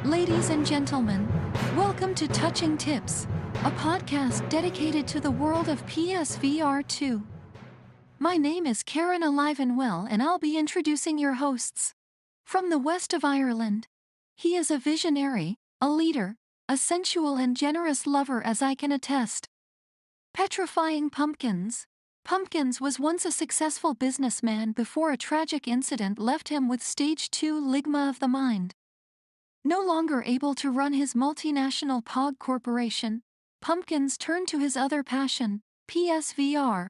Ladies and gentlemen, welcome to Touching Tips, a podcast dedicated to the world of PSVR2. My name is Karen Alive and Well, and I'll be introducing your hosts. From the west of Ireland, he is a visionary, a leader, a sensual and generous lover, as I can attest. Petrifying Pumpkins. Pumpkins was once a successful businessman before a tragic incident left him with stage 2 ligma of the mind. No longer able to run his multinational POG corporation, Pumpkins turned to his other passion, PSVR.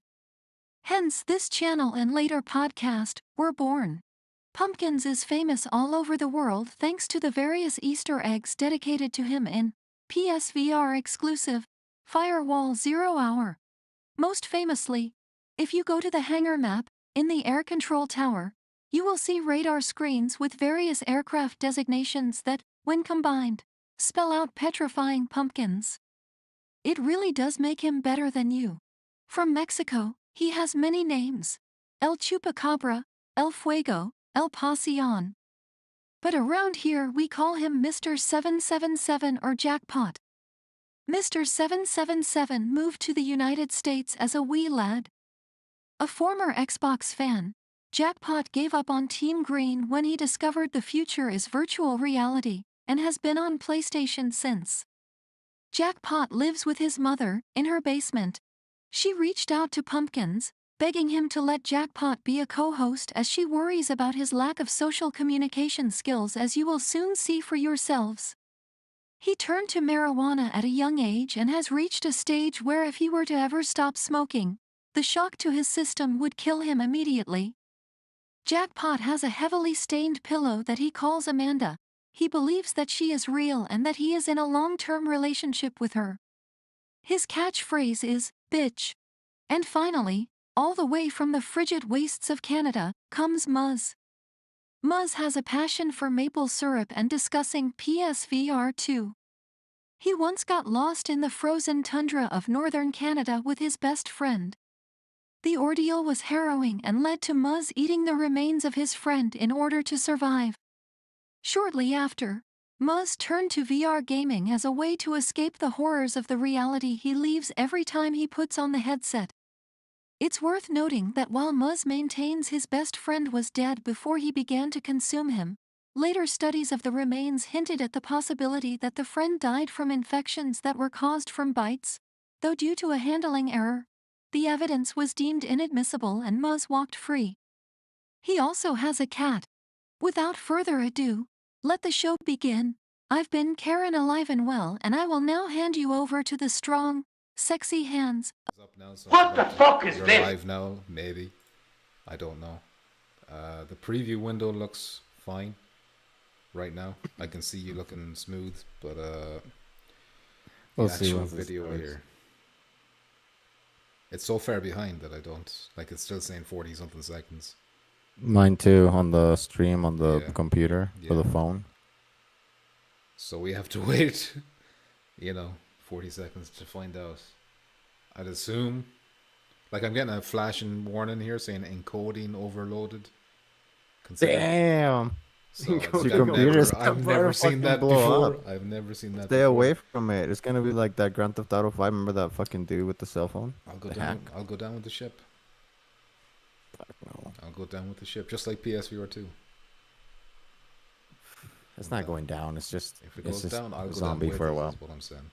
Hence this channel and later podcast were born. Pumpkins is famous all over the world thanks to the various Easter eggs dedicated to him in PSVR exclusive Firewall 0 Hour. Most famously, if you go to the hangar map in the air control tower, you will see radar screens with various aircraft designations that, when combined, spell out Petrifying Pumpkins. It really does make him better than you. From Mexico, he has many names: El Chupacabra, El Fuego, El Pasión. But around here we call him Mr. 777 or Jackpot. Mr. 777 moved to the United States as a wee lad. A former Xbox fan, Jackpot gave up on Team Green when he discovered the future is virtual reality, and has been on PlayStation since. Jackpot lives with his mother in her basement. She reached out to Pumpkins, begging him to let Jackpot be a co-host as she worries about his lack of social communication skills, as you will soon see for yourselves. He turned to marijuana at a young age and has reached a stage where if he were to ever stop smoking, the shock to his system would kill him immediately. Jackpot has a heavily stained pillow that he calls Amanda. He believes that she is real and that he is in a long-term relationship with her. His catchphrase is, "Bitch." And finally, all the way from the frigid wastes of Canada, comes Muzz. Muzz has a passion for maple syrup and discussing PSVR2. He once got lost in the frozen tundra of northern Canada with his best friend. The ordeal was harrowing and led to Muzz eating the remains of his friend in order to survive. Shortly after, Muzz turned to VR gaming as a way to escape the horrors of the reality he leaves every time he puts on the headset. It's worth noting that while Muzz maintains his best friend was dead before he began to consume him, later studies of the remains hinted at the possibility that the friend died from infections that were caused from bites, though due to a handling error, the evidence was deemed inadmissible and Muzz walked free. He also has a cat. Without further ado, let the show begin. I've been Karen Alive and Well, and I will now hand you over to the strong, sexy hands. What the fuck is this? Live now, maybe. I don't know. The preview window looks fine right now. I can see you looking smooth, but We'll the see actual once this video starts. here, it's so far behind that I don't like. It's still saying 40 something seconds. Mine too, on the stream on the Yeah. computer for the Yeah. phone. So we have to wait, 40 seconds to find out. I'd assume. Like, I'm getting a flashing warning here saying encoding overloaded. Damn! So Your computer's I've about never to seen fucking that blow before. up. I've never seen that Stay before. away from it. It's gonna be like that Grand Theft Auto 5. Remember that fucking dude with the cell phone? I'll go The down. hack? I'll go down with the ship. Fuck no. I'll go down with the ship, just like PSVR2. It's not going down. It's just If it it's goes just down, I'll a go zombie down with for a it, while. is what I'm saying.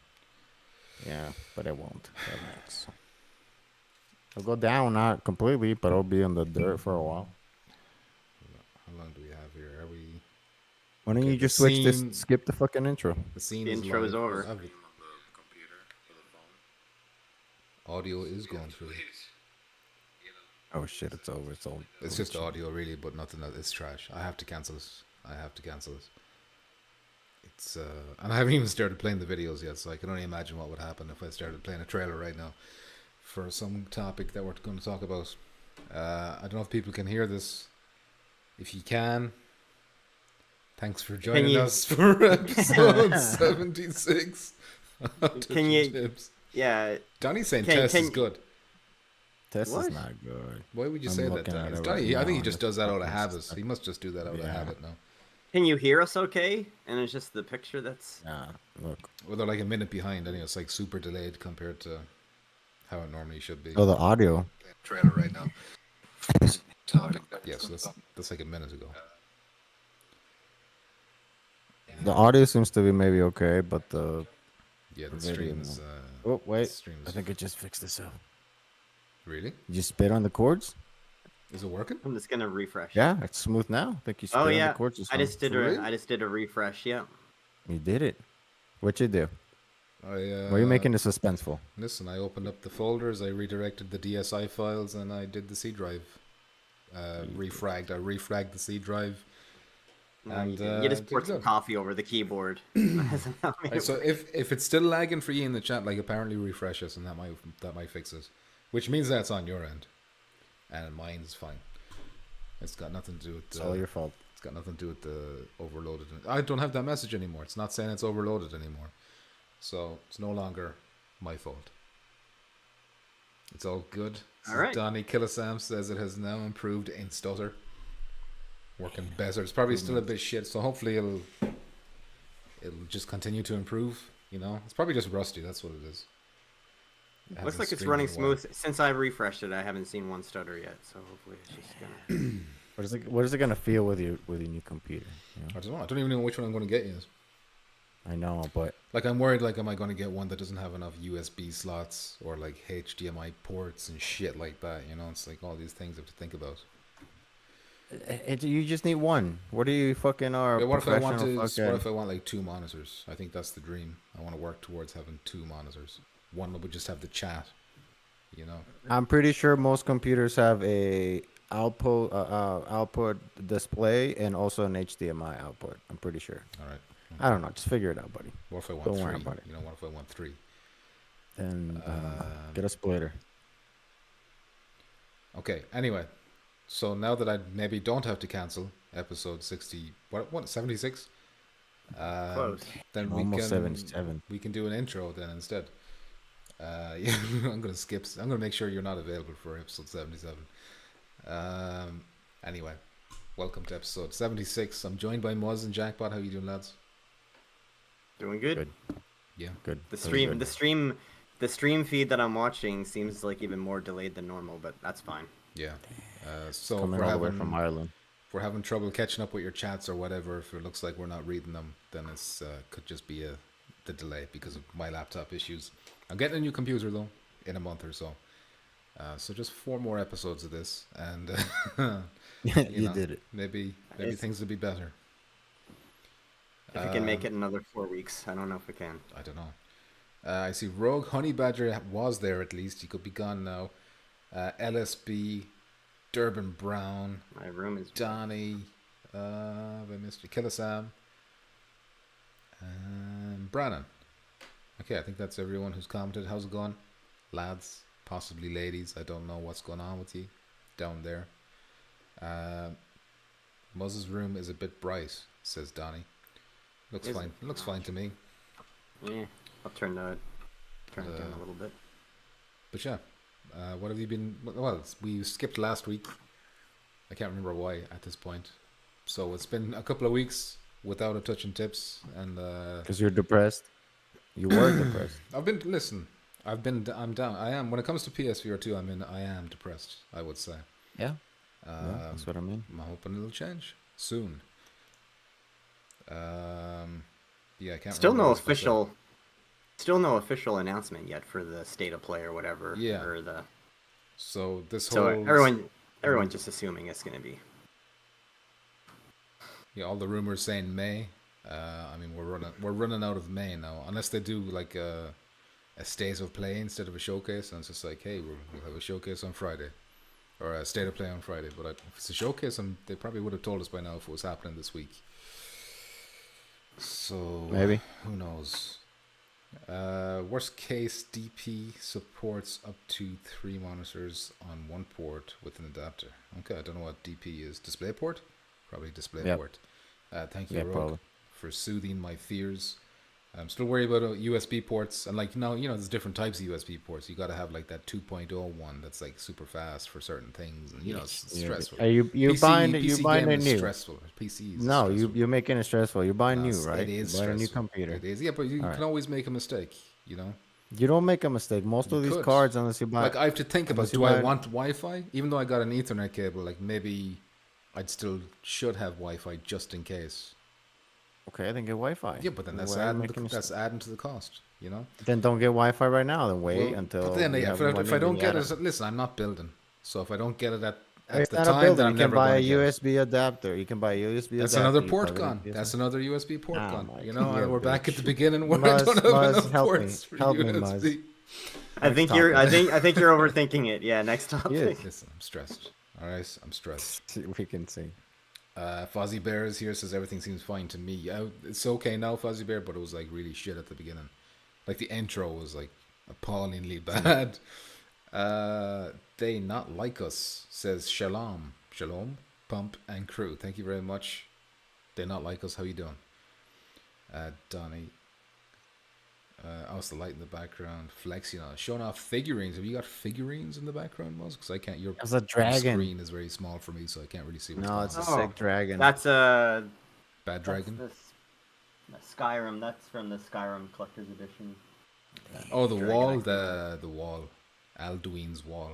Yeah, but it won't. That makes. It'll go down, not completely, but it'll be in the dirt for a while. How long do we have here? Are we? Why don't Okay, you the just switch scene- this? Skip the fucking intro. The scene The is intro live. is over. Audio is going through. Oh shit! It's over. It's all. It's just audio, really, but nothing else. It's trash. I have to cancel this. It's and I haven't even started playing the videos yet, so I can only imagine what would happen if I started playing a trailer right now for some topic that we're going to talk about. I don't know if people can hear this. If you can, thanks for joining us for episode 76. Can you- Tips. Yeah, Donnie's saying Can- test can- is good. This What? is not good. Why would you I'm say that, looking at Donnie? it Donnie, right I think now he on just the does that out of fucking habit. system. He must just do that out of Yeah. habit now. Can you hear us okay? And it's just the picture that's... Nah, look. Well, they're like a minute behind anyway. It's like super delayed compared to how it normally should be. Oh, the audio. Trailer right now. Yeah, so that's like a minute ago. The audio seems to be maybe okay, but the Yeah, the video stream is. oh wait, stream I is think it just fixed itself. really. You spit on the cords? Is it working? I'm just gonna refresh. Yeah, it's smooth now. I think you spit Oh on yeah. the cords. I just did For real? a refresh. Yeah. You did it. What you do? What Why are you making it suspenseful? Listen, I opened up the folders, I redirected the DSI files, and I did the C drive. Refragged. I refragged the C drive. No, And, you didn't. You just did poured some good. coffee over the keyboard. So if it's still lagging for you in the chat, like apparently refresh us, and that might fix it. Which means that's on your end, and mine's fine. It's got nothing to do with. It's all your fault. It's got nothing to do with the overloaded. I don't have that message anymore. It's not saying it's overloaded anymore. So it's no longer my fault. It's all good. All right. Donnie Killisam says it has now improved in stutter. Working better. It's probably still a bit shit, so hopefully it'll just continue to improve. You know, it's probably just rusty. That's what it is. It Looks hasn't like it's streamed running in a while. smooth. Since I refreshed it, I haven't seen one stutter yet. So hopefully it's just gonna. What is it gonna feel with your new computer? You know? I don't know. I don't even know which one I'm going to get yet. I know, but Like, I'm worried, like, am I going to get one that doesn't have enough USB slots or, like, HDMI ports and shit like that, you know? It's like all these things I have to think about. you just need one. What are you fucking are? Yeah, what if I want to, what fucking... if I want, like, 2 monitors? I think that's the dream. I want to work towards having 2 monitors. One that would just have the chat, you know? I'm pretty sure most computers have a output display and also an HDMI output. I'm pretty sure. All right. I don't know. Just figure it out, buddy. What if I want Don't 3? worry about it. You know, what if I want 3? And get a splitter. Okay, anyway. So now that I maybe don't have to cancel episode 60, what 76? Close. Then Almost 77. We can do an intro then instead. Yeah, I'm gonna make sure you're not available for episode 77. Anyway, welcome to episode 76. I'm joined by Muzz and Jackpot. How you doing, lads? Doing good. Good. Yeah. Good. The stream feed that I'm watching seems like even more delayed than normal, but that's fine. Yeah. So if Coming we're all the way having from Ireland. if we're having trouble catching up with your chats or whatever, if it looks like we're not reading them, then it's could just be the delay because of my laptop issues. I'm getting a new computer though in a month or so. So just 4 more episodes of this, and You know, did it. Maybe things will be better. If we can make it another 4 weeks, I don't know if we can. I don't know. I see Rogue Honey Badger was there at least. He could be gone now. LSB, Durban Brown, My room is. Donnie, by Mr. Killisam, Brannon. Okay, I think that's everyone who's commented. How's it going, lads? Possibly ladies. I don't know what's going on with you down there. Muzz's room is a bit bright, says Donnie. Looks Is fine. it? Looks fine to me. Yeah, I'll turn it down a little bit. But yeah, what have you been? Well, we skipped last week. I can't remember why at this point. So it's been a couple of weeks without a touch and tips, and Because you're depressed. You were depressed. I'm down. I am when it comes to PSVR2. I am depressed. I would say. Yeah. Yeah, that's what I mean. I'm hoping it'll change soon. Yeah, I can't. Still remember no what it's called. Still no official announcement yet for the state of play or whatever. Yeah. Or the. So this So whole everyone's just assuming it's gonna be. Yeah, all the rumors saying May. I mean, we're running out of May now, unless they do like a state of play instead of a showcase, and it's just like, hey, we'll have a showcase on Friday, or a state of play on Friday. But if it's a showcase, they probably would have told us by now if it was happening this week. So Maybe. who knows? Worst case, DP supports up to 3 monitors on 1 port with an adapter. Okay, I don't know what DP is. DisplayPort? Probably DisplayPort. Yep. Thank you, Yeah, Rogue, probably. for soothing my fears. I'm still worried about USB ports, and like now, there's different types of USB ports. You got to have like that 2.0 one that's like super fast for certain things, and it's stressful. Are you PC, buying PC you buying gaming a is new? stressful. PC is No, stressful. you're making it stressful. You're buying new, right? It is You're buying a new stressful. computer. It is, yeah, but you All can right. always make a mistake, You don't make a mistake. Most of these could. cards, unless you buy, Like I have to think about, unless you do I buy- want Wi-Fi? Even though I got an Ethernet cable, like maybe I'd still should have Wi-Fi just in case. Okay, then get Wi-Fi. Yeah, but then that's Why are you adding making a that's adding to the cost, Then don't get Wi-Fi right now. Then wait Well, until. But then you if have I money, don't then get you it, listen, I'm not building. So if I don't get it at It's the not a time, builder. then I'm You can never buy going a to get it. USB adapter. You can buy a USB That's adapter. another you port plug it in gone. PS4. That's another USB port Oh gone. my And God, we're back at bitch. the beginning where I Muzz, don't have Muzz, enough help me. ports for Help me, USB. Muzz. I think Next you're. topic. I think you're overthinking it. Yeah. Next topic. Yes. Listen, I'm stressed. All right, I'm stressed. We can see. Fozzie Bear is here, says everything seems fine to me. It's okay now, Fozzie Bear, but it was like really shit at the beginning. Like the intro was like appallingly bad. They not like us, says Shalom, Pump and Crew. Thank you very much. They not like us. How you doing? Donnie. Also the light in the background, flexing on, showing off figurines. Have you got figurines in the background, Muzz? Because I can't. Your There's a dragon. screen is very small for me, so I can't really see what's No, going it's a on. Oh, sick dragon. That's a Bad dragon. The Skyrim. That's from the Skyrim Collector's Edition. Oh, the Dragon wall, Eye. the wall, Alduin's wall.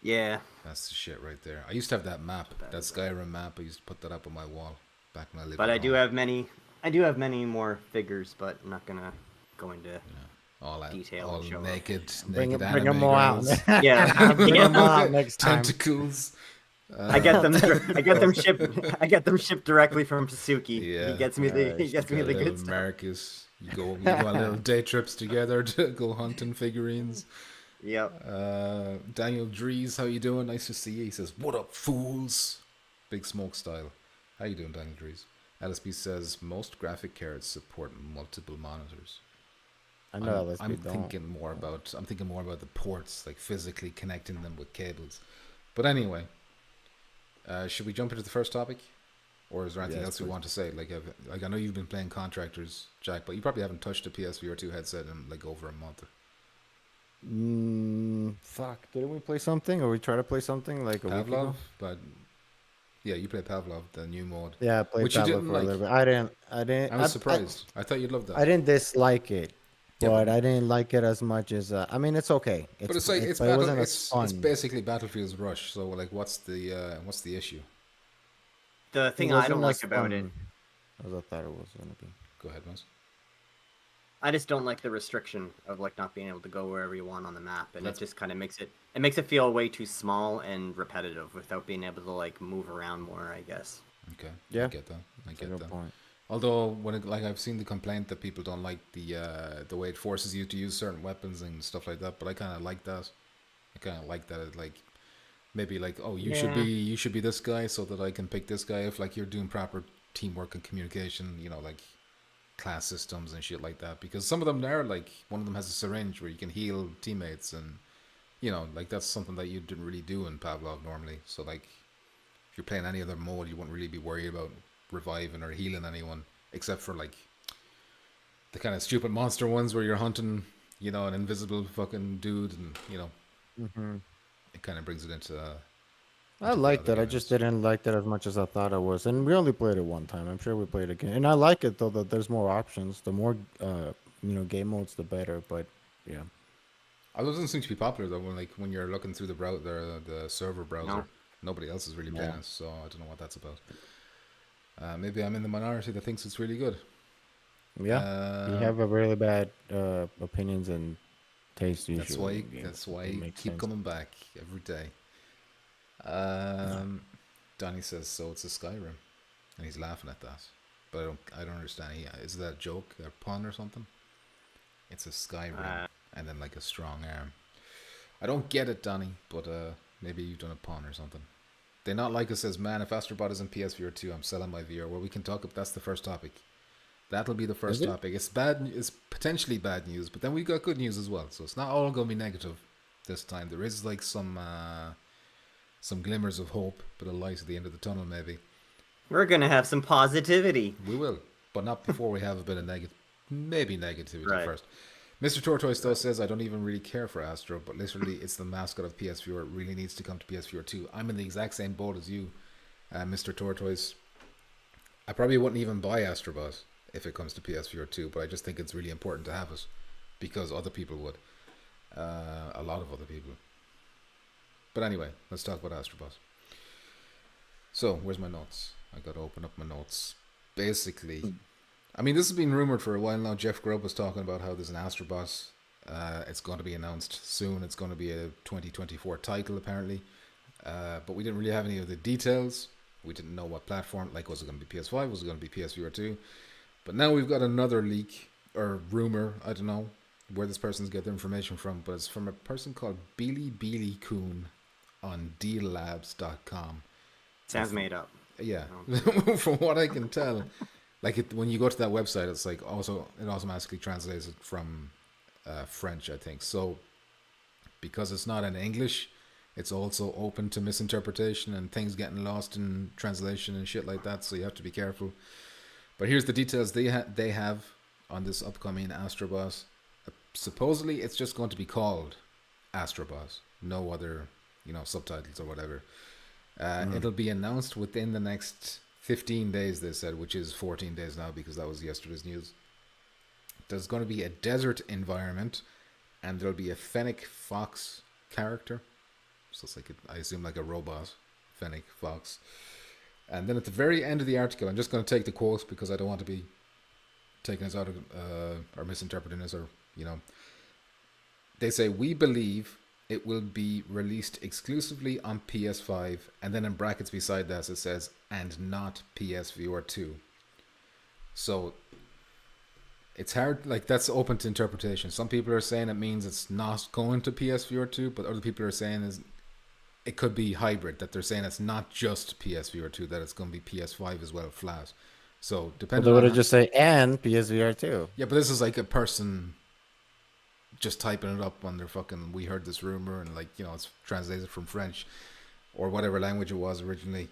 Yeah. That's the shit right there. I used to have that map, that Skyrim map. I used to put that up on my wall back when I lived. But at I do home. have many. I do have many more figures, but I'm not gonna go into. all that, detail all and show off. naked, Bring naked them anime all out. girls. Yeah. Bring them all out next time. Tentacles. I get them. I get them shipped. I get them shipped directly from Suzuki. Yeah. He gets me the. He gets me Got the little good stuff. Marcus. You go on little day trips together to go hunting figurines. Yep. Daniel Dries, how you doing? Nice to see you. He says, "What up, fools?" Big Smoke style. How you doing, Daniel Dries? LSP says most graphic cards support multiple monitors. I know. Let's I'm be don't. thinking more about the ports, like physically connecting them with cables. But anyway, should we jump into the first topic, or is there anything Yes, else we please. want to say? Like I know you've been playing Contractors, Jack, but you probably haven't touched a PSVR2 headset in like over a month. Fuck. Didn't we play something, or we try to play something like a week ago? Pavlov, but yeah, you played Pavlov, the new mode. Yeah, I played Which you Pablo didn't for like. a little bit. I didn't. I was surprised. I thought you'd love that. I didn't dislike it, Yeah, but but- I didn't like it as much as. I mean, it's okay. but it's like it's but it wasn't as it's fun. basically Battlefield's Rush. So like, what's the issue? The It thing I wasn't don't as like about it, fun as I thought it was gonna be. Go ahead, Mons. I just don't like the restriction of like not being able to go wherever you want on the map, and That's- it just kind of makes it feel way too small and repetitive without being able to like move around more. I guess. Okay. Yeah. I get that. I That's a get good that. point. Although like I've seen the complaint that people don't like the way it forces you to use certain weapons and stuff like that, but I kind of like that. I kind of like that. It like maybe like, oh, you should be this guy so that I can pick this guy if like you're doing proper teamwork and communication, like class systems and shit like that. Because some of them there, like one of them has a syringe where you can heal teammates, and like that's something that you didn't really do in Pavlov normally. So like if you're playing any other mode, you wouldn't really be worried about reviving or healing anyone, except for like the kind of stupid monster ones where you're hunting, an invisible fucking dude, and it kind of brings it into. I liked it. I just didn't like it as much as I thought I was. And we only played it one time. I'm sure we played it again. And I like it though that there's more options. The more game modes, the better. But yeah, It doesn't seem to be popular though. When you're looking through the server browser, nobody else is really playing it. So I don't know what that's about. Maybe I'm in the minority that thinks it's really good. yeah. You have a really bad opinions and taste usually. That's why It you makes keep sense. coming back every day. Donnie says, so it's a Skyrim, and he's laughing at that, but I don't understand. Is that a joke, a pun or something? It's a Skyrim, and then like a strong arm. I don't get it, Donnie, but maybe you've done a pun or something. They not like us says, man, if Astro Bot is in PSVR 2, I'm selling my VR. Well, we can talk. That's the first topic. That'll be the first Is it? topic. It's bad. It's potentially bad news, but then we got good news as well. So it's not all going to be negative this time. There is like some glimmers of hope, but a light at the end of the tunnel. Maybe We're gonna have some positivity. we will, but not before we have a bit of maybe negativity Right. first. Mr. Tortoise though says, I don't even really care for Astro, but literally it's the mascot of PSVR. It really needs to come to PSVR2. I'm in the exact same boat as you, Mr. Tortoise. I probably wouldn't even buy Astro Bot if it comes to PSVR2, but I just think it's really important to have it because other people would. A lot of other people. But anyway, let's talk about Astro Bot. So, where's my notes? I gotta open up my notes. Basically, I mean, this has been rumored for a while now. Jeff Grubb was talking about how there's an Astro Bot. It's going to be announced soon. It's going to be a 2024 title, apparently. But we didn't really have any of the details. We didn't know what platform. Like, was it going to be PS5? Was it going to be PSVR2? But now we've got another leak, or rumor, I don't know where this person's get their information from, but it's from a person called Beely Coon on deallabs.com. Sounds made up. Yeah, from what I can tell, like when you go to that website, it's like also it automatically translates it from French, I think. So because it's not in English, it's also open to misinterpretation and things getting lost in translation and shit like that. So you have to be careful. But here's the details they have on this upcoming Astro Bot. Supposedly, it's just going to be called Astro Bot, no other, subtitles or whatever. It'll be announced within the next 15 days, they said, which is 14 days now because that was yesterday's news. There's going to be a desert environment, and there'll be a fennec fox character. So it's like, I assume like a robot, fennec fox. And then at the very end of the article, I'm just going to take the quote because I don't want to be taking this out of, or misinterpreting this, or, they say, we believe it will be released exclusively on PS5, and then in brackets beside that it says, and not PSVR2. So it's hard, like that's open to interpretation. Some people are saying it means it's not going to PSVR2, but other people are saying is it could be hybrid, that they're saying it's not just PSVR2, that it's going to be PS5 as well, flat. So depending They would on have just say and PSVR 2. yeah, but this is like a person just typing it up on their fucking, we heard this rumor, and like, it's translated from French or whatever language it was originally,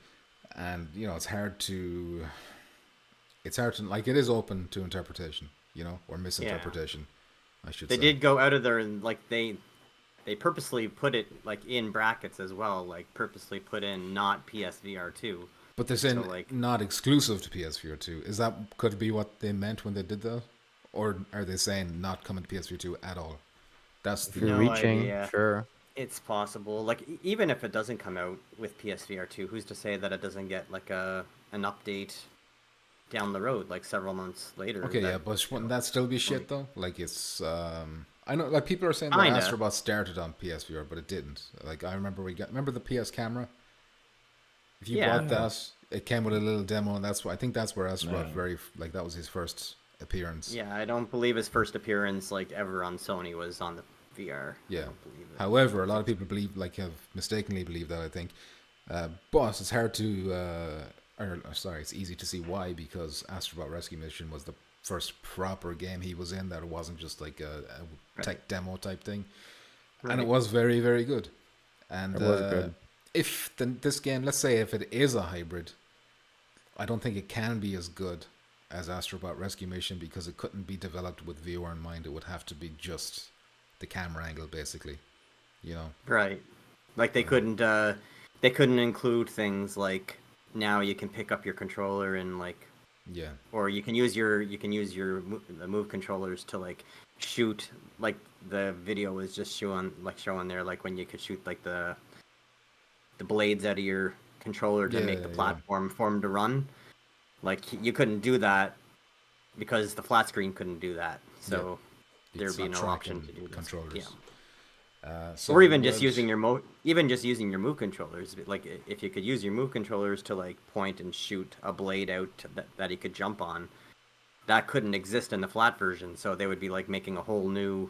and it's hard to like, it is open to interpretation, or misinterpretation. I should They say. did go out of there and like they purposely put it like in brackets as well, like purposely put in not PSVR 2. But they're saying So, like, not exclusive to PSVR 2. Is that, could be what they meant when they did that? Or are they saying not coming to PSVR 2 at all? That's If the you're No reaching, idea. sure. It's possible. Like even if it doesn't come out with PSVR 2, who's to say that it doesn't get like an update down the road, like several months later? okay, yeah, but wouldn't that still be shit though? Like it's I know, like people are saying that Kinda. Astro Bot started on PSVR, but it didn't. Like I remember remember the PS camera? If you Yeah. bought that, it came with a little demo, and I think that's where Astro Bot that was his first appearance. Yeah, I don't believe his first appearance like ever on Sony was on the VR. Yeah. I don't believe it. However, a lot of people have mistakenly believed that, I think. But it's hard to, it's easy to see why, because Astro Bot Rescue Mission was the first proper game he was in that wasn't just like a tech demo type thing. And it was very, very good. And It was good. if this game, let's say if it is a hybrid, I don't think it can be as good as Astro Bot Rescue Mission because it couldn't be developed with VR in mind. It would have to be just the camera angle, basically, Right. Like they couldn't include things like now you can pick up your controller and like, yeah, or you can use the move controllers to like shoot, like the video was just showing there, like when you could shoot like the blades out of your controller to make the platform form to run. Like you couldn't do that because the flat screen couldn't do that. So there'd It's be not no option to tracking do this. controllers. Yeah. So Or even just using your move controllers. Like if you could use your move controllers to like point and shoot a blade out that he could jump on, that couldn't exist in the flat version. So they would be like making a whole new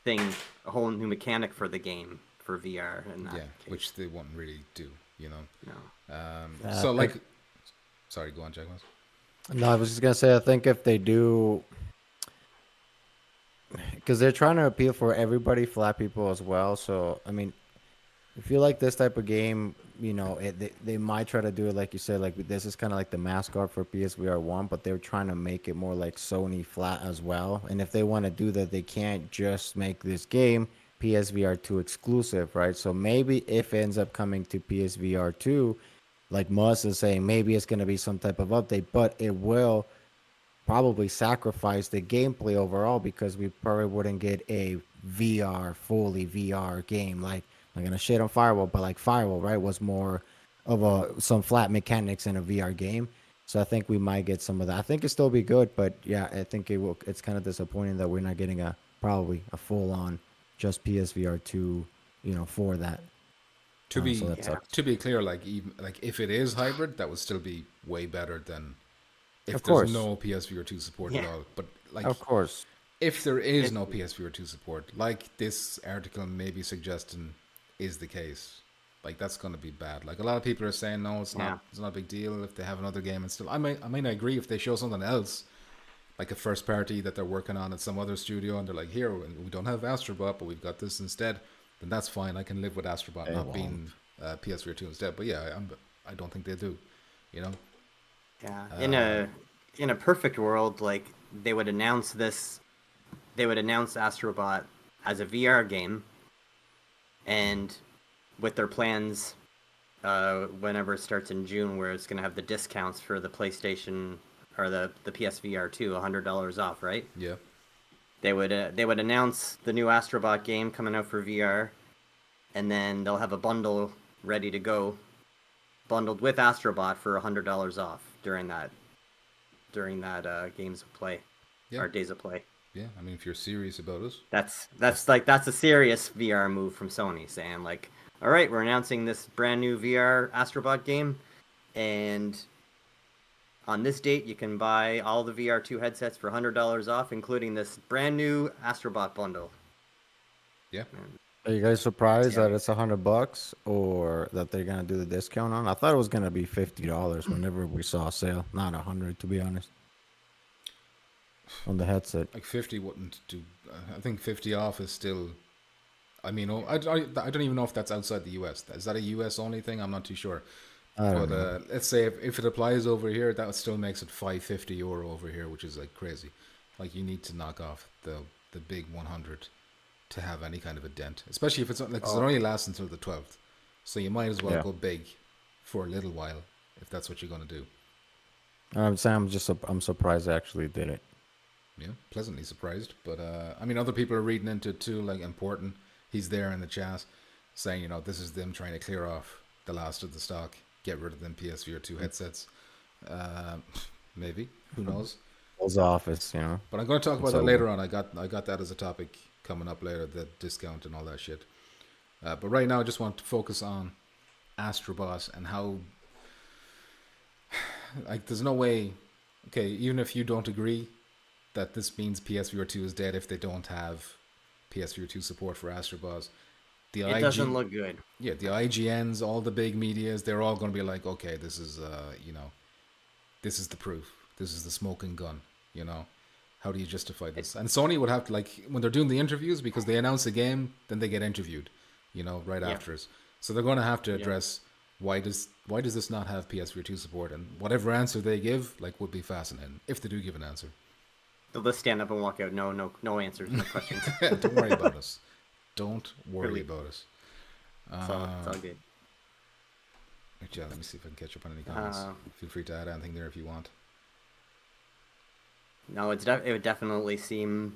thing, a whole new mechanic for the game for VR. In that case. which they won't really do, No. So like, sorry, go on, Jack. No, I was just gonna say, I think if they do, because they're trying to appeal for everybody, flat people as well. So I mean, I feel like this type of game, they might try to do it like you said, like this is kind of like the mascot for PSVR 1, but they're trying to make it more like Sony flat as well. And if they want to do that, they can't just make this game PSVR 2 exclusive, right? So maybe if it ends up coming to PSVR 2, like Mus is saying, maybe it's going to be some type of update, but it will probably sacrifice the gameplay overall because we probably wouldn't get a fully VR game. Like, I'm gonna shit on Firewall, but like Firewall, right, was more of some flat mechanics in a VR game. So I think we might get some of that. I think it'll still be good, but yeah, I think it's kind of disappointing that we're not getting probably a full on just PSVR 2, for that. To be So that sucks. to be clear, like even like if it is hybrid, that would still be way better than if Of there's course. no PSVR 2 support at all. But like Of course. if there is no PSVR 2 support, like this article may be suggesting is the case, like that's going to be bad. Like a lot of people are saying, no, it's not a big deal if they have another game and still. I mean, I agree if they show something else, like a first party that they're working on at some other studio, and they're like, here we don't have Astro Bot, but we've got this instead. Then that's fine. I can live with Astro Bot not being PSVR 2 instead. But yeah, I don't think they do. Yeah. In a perfect world, like they would announce this. They would announce Astro Bot as a VR game, and with their plans, whenever it starts in June, where it's going to have the discounts for the PlayStation or the PSVR 2, $100 off, right? Yeah. They would announce the new Astro Bot game coming out for VR, and then they'll have a bundle ready to go, bundled with Astro Bot for $100 off during that games of play, or days of play. Yeah, I mean, if you're serious about it, That's a serious VR move from Sony, saying like, all right, we're announcing this brand new VR Astro Bot game, and on this date you can buy all the VR2 headsets for $100 off, including this brand new Astro Bot bundle. yeah. Are you guys surprised that it's $100 or that they're gonna do the discount on? I thought it was gonna be $50 whenever we saw a sale, not 100 to be honest. On the headset, Like 50 wouldn't do. I think 50 off is still. I mean, I don't even know if that's outside the US. Is that a US only thing? I'm not too sure. I don't But know. let's say if it applies over here, that still makes it €550 over here, which is like crazy. Like you need to knock off the big 100 to have any kind of a dent, especially if it's like 'cause it only lasts until the 12th. So you might as well go big for a little while if that's what you're gonna do. I'm saying I'm surprised they actually did it. Yeah, pleasantly surprised. But I mean, other people are reading into it too, like Important. He's there in the chat saying, this is them trying to clear off the last of the stock, get rid of them PSVR 2 headsets. Maybe, who knows? Close the office, But I'm going to talk about So- that later on. I got that as a topic coming up later, the discount and all that shit. But right now, I just want to focus on Astro Bot and how, like, there's no way. Okay, even if you don't agree that this means PSVR 2 is dead if they don't have PSVR 2 support for Astro Bot, It doesn't look good. Yeah, the IGNs, all the big medias, they're all going to be like, okay, this is this is the proof. This is the smoking gun. How do you justify this? And Sony would have to, like, when they're doing the interviews, because they announce a game, then they get interviewed, right after us. So they're going to have to address why does this not have PSVR 2 support, and whatever answer they give, like, would be fascinating if they do give an answer. They'll just stand up and walk out. No answers, no questions. Don't worry about us. Don't worry about us. It's all good. Yeah, let me see if I can catch up on any comments. Feel free to add anything there if you want. No, it would definitely seem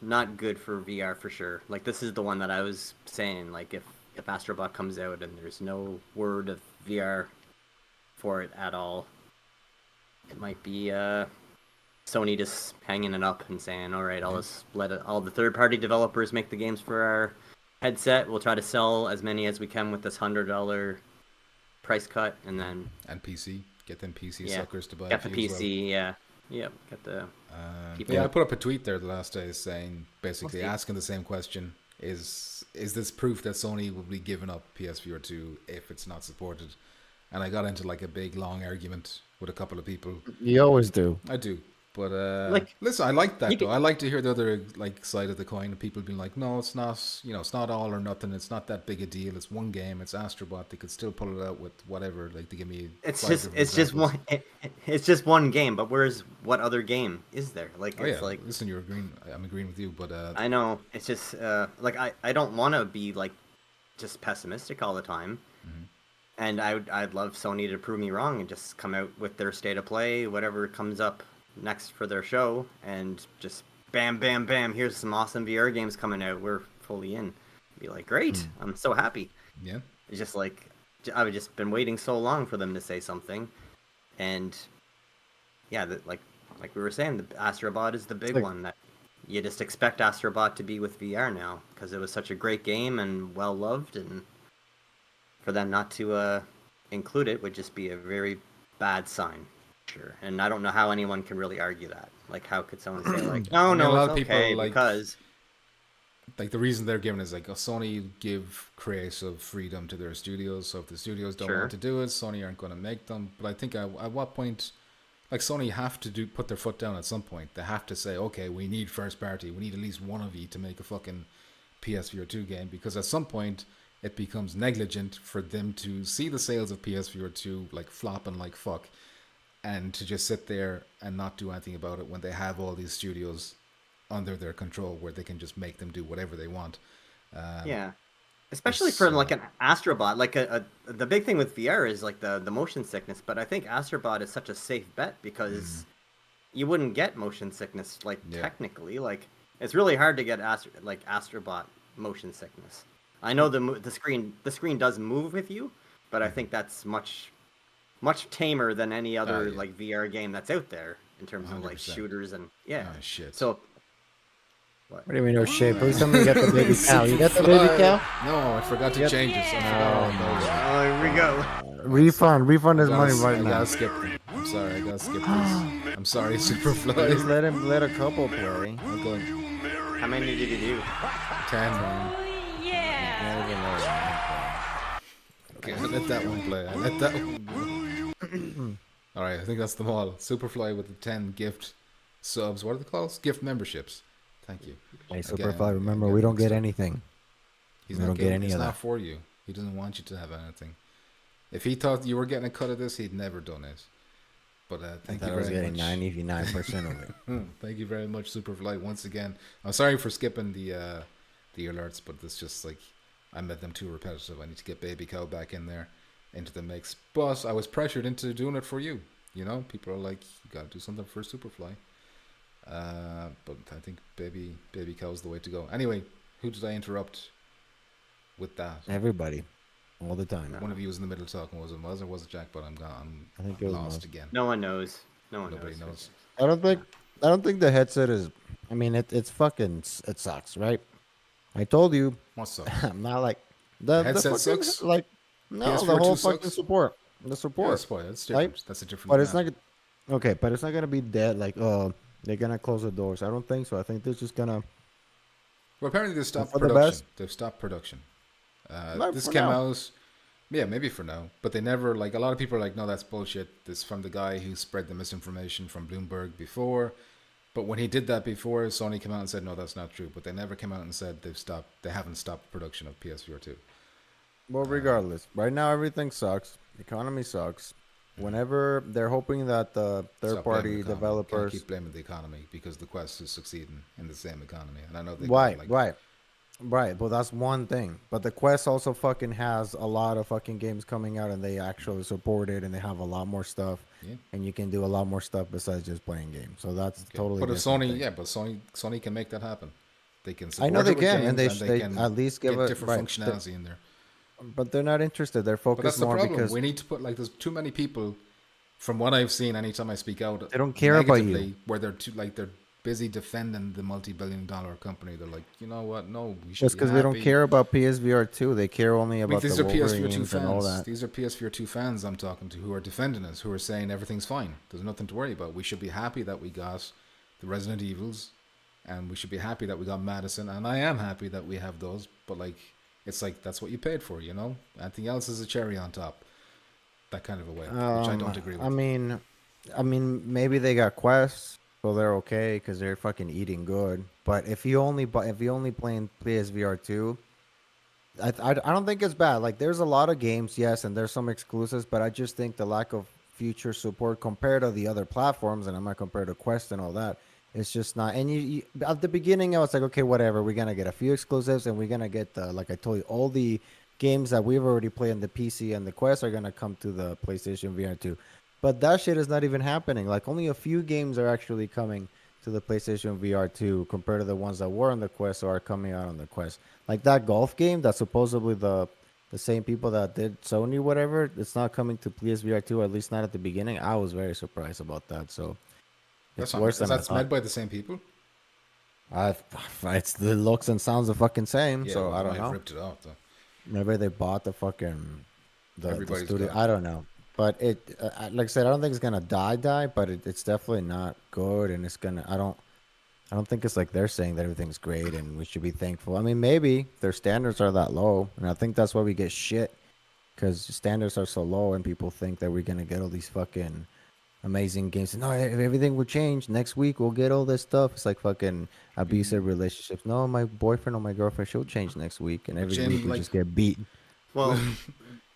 not good for VR for sure. Like this is the one that I was saying. Like if Astro Bot comes out and there's no word of VR for it at all, it might be Sony just hanging it up and saying, all right, I'll just let all the third-party developers make the games for our headset. We'll try to sell as many as we can with this $100 price cut, and then PC, get them PC suckers to buy. Get the a few as PC, get the. I put up a tweet there the last day saying, basically asking the same question: Is this proof that Sony will be giving up PSVR 2 if it's not supported? And I got into like a big long argument with a couple of people. You always do. I do. But Like, listen, I like that you though. could- I like to hear the other like side of the coin, of people being like, no, it's not. You know, it's not all or nothing. It's not that big a deal. It's one game. It's Astro Bot. They could still pull it out with whatever. Like, they give me. It's five just different it's just examples. it's just one game. But what other game is there? Like, Oh it's yeah, like, listen, you're agreeing. I'm agreeing with you, but I know it's just like I don't want to be like just pessimistic all the time. Mm-hmm. And I'd love Sony to prove me wrong and just come out with their state of play, whatever comes up next for their show, and just bam, bam, bam. Here's some awesome VR games coming out. We're fully in. Be like, great. I'm so happy. yeah, It's just like I've just been waiting so long for them to say something, and yeah, like we were saying, the Astro Bot is the big like- one that you just expect Astro Bot to be with VR now because it was such a great game and well loved, and for them not to include it would just be a very bad sign. Sure, and I don't know how anyone can really argue that. Like, how could someone say like, no, I mean, no, a lot it's of people, okay like, because like the reason they're giving is like, Sony give creative freedom to their studios. So if the studios don't Sure. want to do it, Sony aren't going to make them. But I think at what point, like, Sony have to put their foot down at some point. They have to say, okay, we need first party. We need at least one of you to make a fucking PSVR2 game, because at some point it becomes negligent for them to see the sales of PSVR2 like flopping like fuck, and to just sit there and not do anything about it when they have all these studios under their control where they can just make them do whatever they want. yeah, especially it's, for like an Astrobot. Like the big thing with VR is like the motion sickness. But I think Astrobot is such a safe bet because you wouldn't get motion sickness. Like, Yeah. technically, like, it's really hard to get Astrobot motion sickness. I know the screen does move with you, but I think that's much tamer than any other yeah. like VR game that's out there in terms of like 100%. shooters and yeah. Oh, shit. So What do you mean, no shit? Please tell me you got the baby cow. You got the baby cow? No, I forgot to change it. I forgot all about it. here we go. Refund his money right I now. gotta skip it. I'm sorry, I gotta skip this. I'm sorry, Just Superfly. let a couple play. I'm going How many did you do? 10, man. Okay, I let that one play. I let that one go. Alright, I think that's them all. Superfly with the 10 gift subs. What are they called? Gift memberships. Thank you. Hey, Again, Superfly, remember, again, we don't mixed get up. anything. He's We not don't get getting, any it's of not that. for you. He doesn't want you to have anything. If he thought you were getting a cut of this, he'd never done it. But I thank you thought I was very getting much. 99% of it. Thank you very much, Superfly. Once again, I'm sorry for skipping the alerts, but it's just like I made them too repetitive. I need to get Baby Cow back in there, into the mix. But I was pressured into doing it for you. You know, people are like, you gotta do something for Superfly. But I think Baby Cow is the way to go. Anyway, who did I interrupt with that? Everybody. All the time. One of you was in the middle talking. Was it Muzz or was it Jack? But I'm gone. I think it I'm was lost Muzz. again. No one knows. Nobody knows. I don't think the headset is. I mean, it's fucking. It sucks, right? I told you. What's up? I'm not like the headset fucking, sucks? Like no, PS4 the whole sucks? fucking support. The support. Yeah, spoil. That's different. Right? That's a different. But it's map. not. Okay, but it's not gonna be dead. Like, oh, they're gonna close the doors. I don't think so. I think they're just gonna. Well, apparently they stopped for the production. best. They've stopped production. Like, This for came now. out. Yeah, maybe for now. But they never, like, a lot of people are like, no, that's bullshit. This is from the guy who spread the misinformation from Bloomberg before. But when he did that before, Sony came out and said, no, that's not true. But they never came out and said they haven't stopped production of PSVR2. Well, regardless, right now everything sucks. The economy sucks. Whenever they're hoping that the Stop blaming third-party the economy. Can't developers, keep blaming the economy because the Quest is succeeding in the same economy. And I know they right, like, right. But that's one thing. But the Quest also fucking has a lot of fucking games coming out, and they actually support it, and they have a lot more stuff, Yeah. and you can do a lot more stuff besides just playing games. So that's totally. But if different Sony, thing. yeah, but Sony can make that happen. They can. I know support they it with can, games and they can at least give get it different right. functionality in there. But they're not interested. They're But that's focused the more problem. because We need to put like there's too many people. From what I've seen, anytime I speak out, They don't care about you. negatively, where they're too like they're busy defending the multi-billion-dollar company. They're like, you know what? No, we should. just because they don't care about PSVR 2, they care only I mean, about these the are PSVR 2 Wolverines and all fans. that. These are PSVR 2 fans I'm talking to who are defending us, who are saying everything's fine. There's nothing to worry about. We should be happy that we got the Resident Evils, and we should be happy that we got Madison, and I am happy that we have those. But like, it's like that's what you paid for, you know. Anything else is a cherry on top. That kind of a way, which I don't agree with. I mean, maybe they got quests. So they're okay because they're fucking eating good. But if you only playing PSVR2, I don't think it's bad. Like there's a lot of games, yes, and there's some exclusives, but I just think the lack of future support compared to the other platforms, and I'm not compared to Quest and all that, it's just not. And you at the beginning, I was like, okay, whatever. We're gonna get a few exclusives, and we're gonna get the, like I told you, all the games that we've already played on the PC and the Quest are gonna come to the PlayStation VR2. But that shit is not even happening. Like only a few games are actually coming to the PlayStation VR2 compared to the ones that were on the Quest or are coming out on the Quest. Like that golf game that's supposedly the same people that did Sony, whatever, it's not coming to PSVR2, at least not at the beginning. I was very surprised about that. So it's worse than I That's thought. made by the same people. It's the looks and sounds the fucking same. Yeah, so well, I don't I've know. ripped it off though. Maybe they bought the fucking the Everybody's studio. got it. I don't know. But it, like I said, I don't think it's gonna die. But it's definitely not good, and it's gonna. I don't think it's like they're saying that everything's great and we should be thankful. I mean, maybe their standards are that low, and I think that's why we get shit, because standards are so low, and people think that we're gonna get all these fucking amazing games. No, everything will change next week. We'll get all this stuff. It's like fucking abusive relationships. No, my boyfriend or my girlfriend she'll change next week, and every Jim, week we like- just get beat. Well,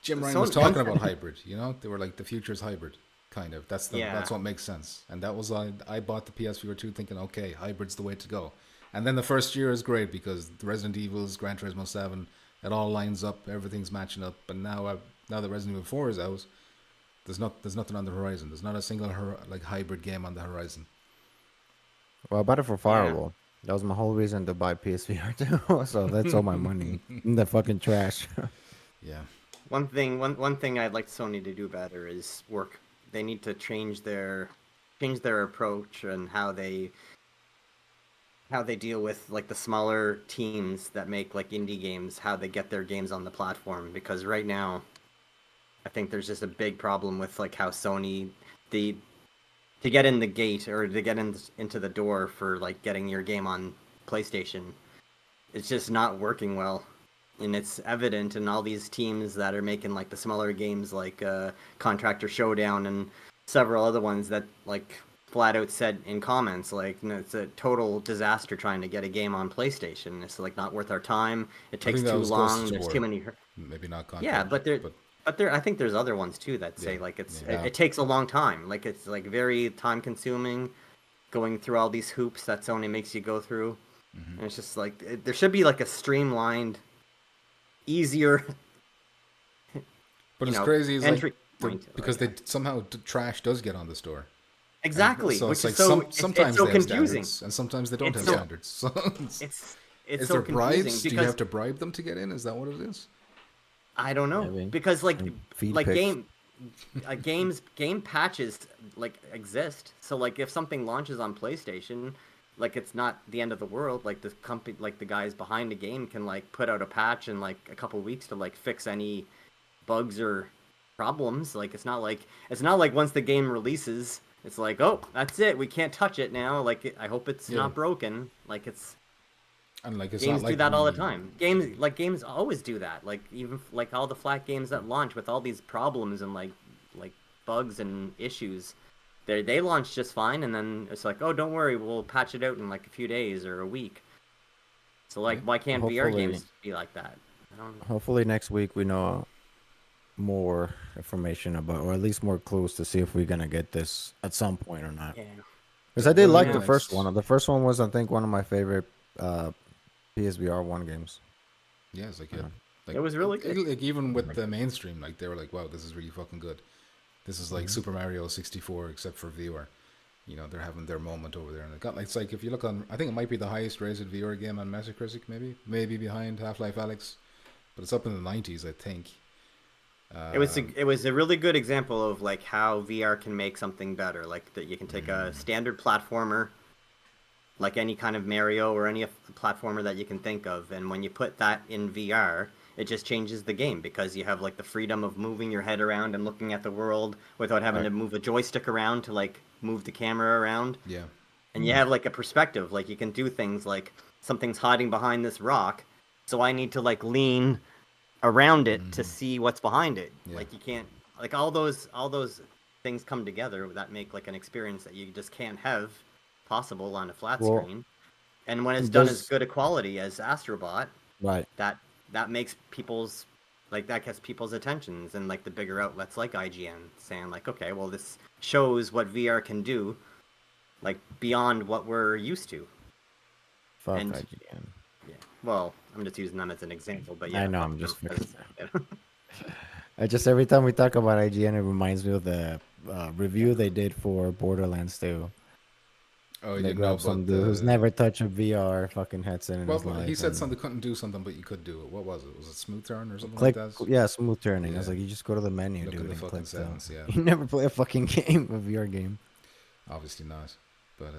Jim Ryan So- was talking about hybrid. You know, they were like the future's hybrid, kind of. That's Yeah. what makes sense. And that was I bought the PSVR2 thinking, okay, hybrid's the way to go. And then the first year is great because the Resident Evils, Gran Turismo 7, it all lines up, everything's matching up. But now that Resident Evil 4 is out, there's nothing on the horizon. There's not a single like hybrid game on the horizon. Well, I bought it for Firewall. That was my whole reason to buy PSVR 2. So that's all my money in the fucking trash. Yeah. one thing I'd like Sony to do better is work. They need to change their approach and how they deal with like the smaller teams that make like indie games, how they get their games on the platform. Because right now, I think there's just a big problem with like how Sony to get in the gate or to get into the door for like getting your game on PlayStation, it's just not working well. And it's evident in all these teams that are making like the smaller games like Contractor Showdown and several other ones that like flat out said in comments like, you know, it's a total disaster trying to get a game on PlayStation. It's like not worth our time. It takes think that too was Ghost of long. There's War. too many. Maybe not Contract. Yeah, but there I think there's other ones too that say Yeah, like it's yeah. it takes a long time. Like it's like very time consuming, going through all these hoops that Sony makes you go through. And it's just like there should be like a streamlined, easier. But you it's know, crazy is entry like point, because like, they somehow trash does get on the store. exactly, So which it's like is so sometimes it's so they have confusing. standards and sometimes they don't It's have so- standards. So It's is so there confusing bribes? Do you because have to bribe them to get in? Is that what it is? I don't know Maybe. because like feed like pics. game patches like exist. So like if something launches on PlayStation, like it's not the end of the world. Like the company, like the guys behind the game can like put out a patch in like a couple weeks to like fix any bugs or problems. Like it's not like once the game releases, it's like, oh, that's it. We can't touch it now. Like I hope it's Yeah. not broken. Like it's And like it's games not like do that all the we- time. Games always do that. Like even like all the flat games that launch with all these problems and like bugs and issues, they launch just fine, and then it's like, oh, don't worry, we'll patch it out in like a few days or a week. So like, why can't VR Hopefully- games be like that? I don't. Hopefully next week we know more information about, or at least more clues to see if we're gonna get this at some point or not. Yeah. Because I did like Yeah. the first one. The first one was, I think, one of my favorite PSVR 1 games. Yeah, it's like, Yeah. like It was really good. Like even with the mainstream, like they were like, wow, this is really fucking good. This is like Super Mario 64 except for VR. You know, they're having their moment over there, and it got like, it's like if you look on, I think it might be the highest rated VR game on Metacritic, maybe behind Half-Life Alyx, but it's up in the 90s, I think. It was a really good example of like how VR can make something better. Like that you can take a standard platformer, like any kind of Mario or any platformer that you can think of, and when you put that in VR, it just changes the game because you have like the freedom of moving your head around and looking at the world without having to move a joystick around to like move the camera around. Yeah. And you have like a perspective, like you can do things like something's hiding behind this rock, so I need to like lean around it to see what's behind it. Yeah. Like you can't, like all those things come together that make like an experience that you just can't have possible on a flat Well, screen. And when it's done as does good a quality as Astro Bot, right. that makes people's that gets people's attentions, and like the bigger outlets like IGN saying like, okay, well this shows what VR can do, like beyond what we're used to. Fuck And- IGN. Yeah. Well, I'm just using them as an example, but yeah. I know, fuck I'm just them, fucking- 'cause- I just every time we talk about IGN, it reminds me of the review they did for Borderlands 2. Oh, you They didn't know grabbed some about dude who's the. never touched a VR fucking headset in Well, his life. he said and something couldn't do something, but you could do it. What was it? Was it smooth turn or something Click, like that? yeah, smooth turning. I was Yeah. like, you just go to the menu, Look dude, at the and fucking click settings, yeah. You never play a fucking game, a VR game. Obviously not. But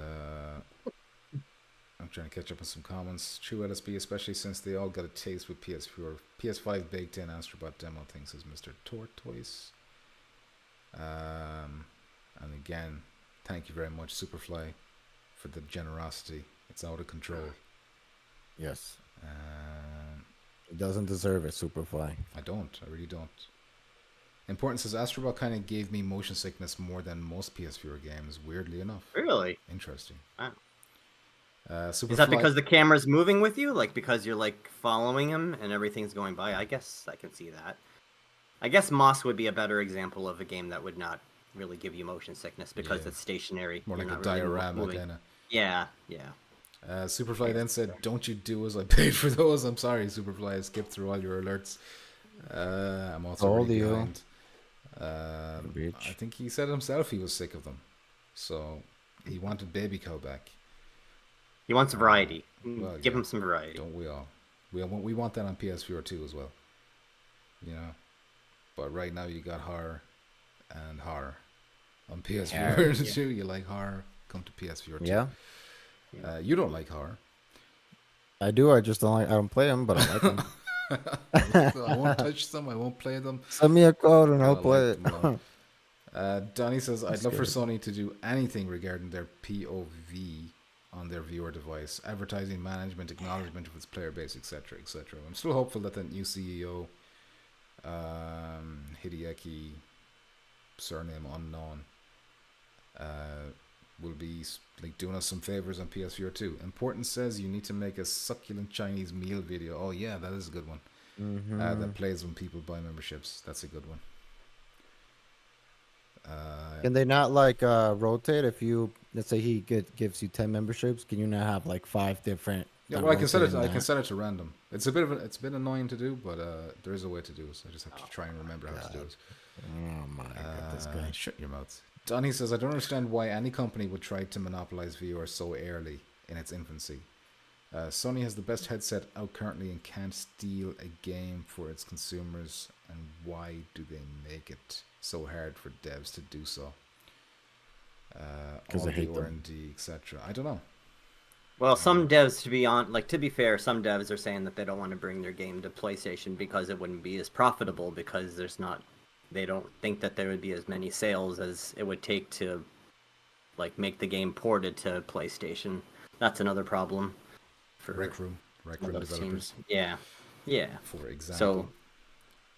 I'm trying to catch up on some comments. True LSB, especially since they all got a taste with PS4, PS5 baked in. Astro Bot demo thing, says Mr. Tortoise. And again, thank you very much, Superfly, for the generosity. It's out of control. Yes. Um, It doesn't deserve it, Superfly. I don't. I really don't. Important says Astro Bot kind of gave me motion sickness more than most PSVR games. Weirdly enough. Really? Interesting. Wow. Superfly, Is that because the camera's moving with you? Like because you're like following him and everything's going by? I guess I can see that. I guess Moss would be a better example of a game that would not really give you motion sickness because Yeah. it's stationary. more You're like a not really diorama moving. kind of. Yeah, yeah. Superfly then said, "Don't you do as I paid for those." I'm sorry, Superfly. I skipped through all your alerts. I'm also Told really you. behind. Bitch. I think he said himself he was sick of them, so he wanted Baby Cow back. He wants variety. Well, Give yeah. him some variety. Don't we all? We want that on PSVR2 as well. You know, but right now you got horror and horror on PSVR2. You like horror? Come to PSVR2. Yeah, You don't like horror. I do. I just don't like. I don't play them, but I like them. I won't touch them. I won't play them. Send me a code and I'll I play like it. them all. Donnie says, I'd love for scared. Sony to do anything regarding their POV on their viewer device, advertising, management, acknowledgement of its player base, etc., etc. I'm still hopeful that the new CEO, Hideaki, surname unknown, will be like doing us some favors on PSVR 2. Important says you need to make a succulent Chinese meal video. Oh yeah, that is a good one. That plays when people buy memberships. That's a good one. Can they not like rotate if you, let's say he gives you 10 memberships? Can you not have like 5 different? Yeah, that well, I can set it. rotate in I can that? set it to random. It's a bit annoying to do, but there is a way to do it. So I just have to try and remember how to do it. Oh my god, this guy. Shut your mouth. Donnie says, I don't understand why any company would try to monopolize VR so early in its infancy. Sony has the best headset out currently and can't steal a game for its consumers. And why do they make it so hard for devs to do so? 'Cause all I hate the them. R&D, etc. I don't know. Well, some devs, to be fair, some devs are saying that they don't want to bring their game to PlayStation because it wouldn't be as profitable because they don't think that there would be as many sales as it would take to, like, make the game ported to PlayStation. That's another problem for Rec Room those developers, teams. Yeah, yeah. for example.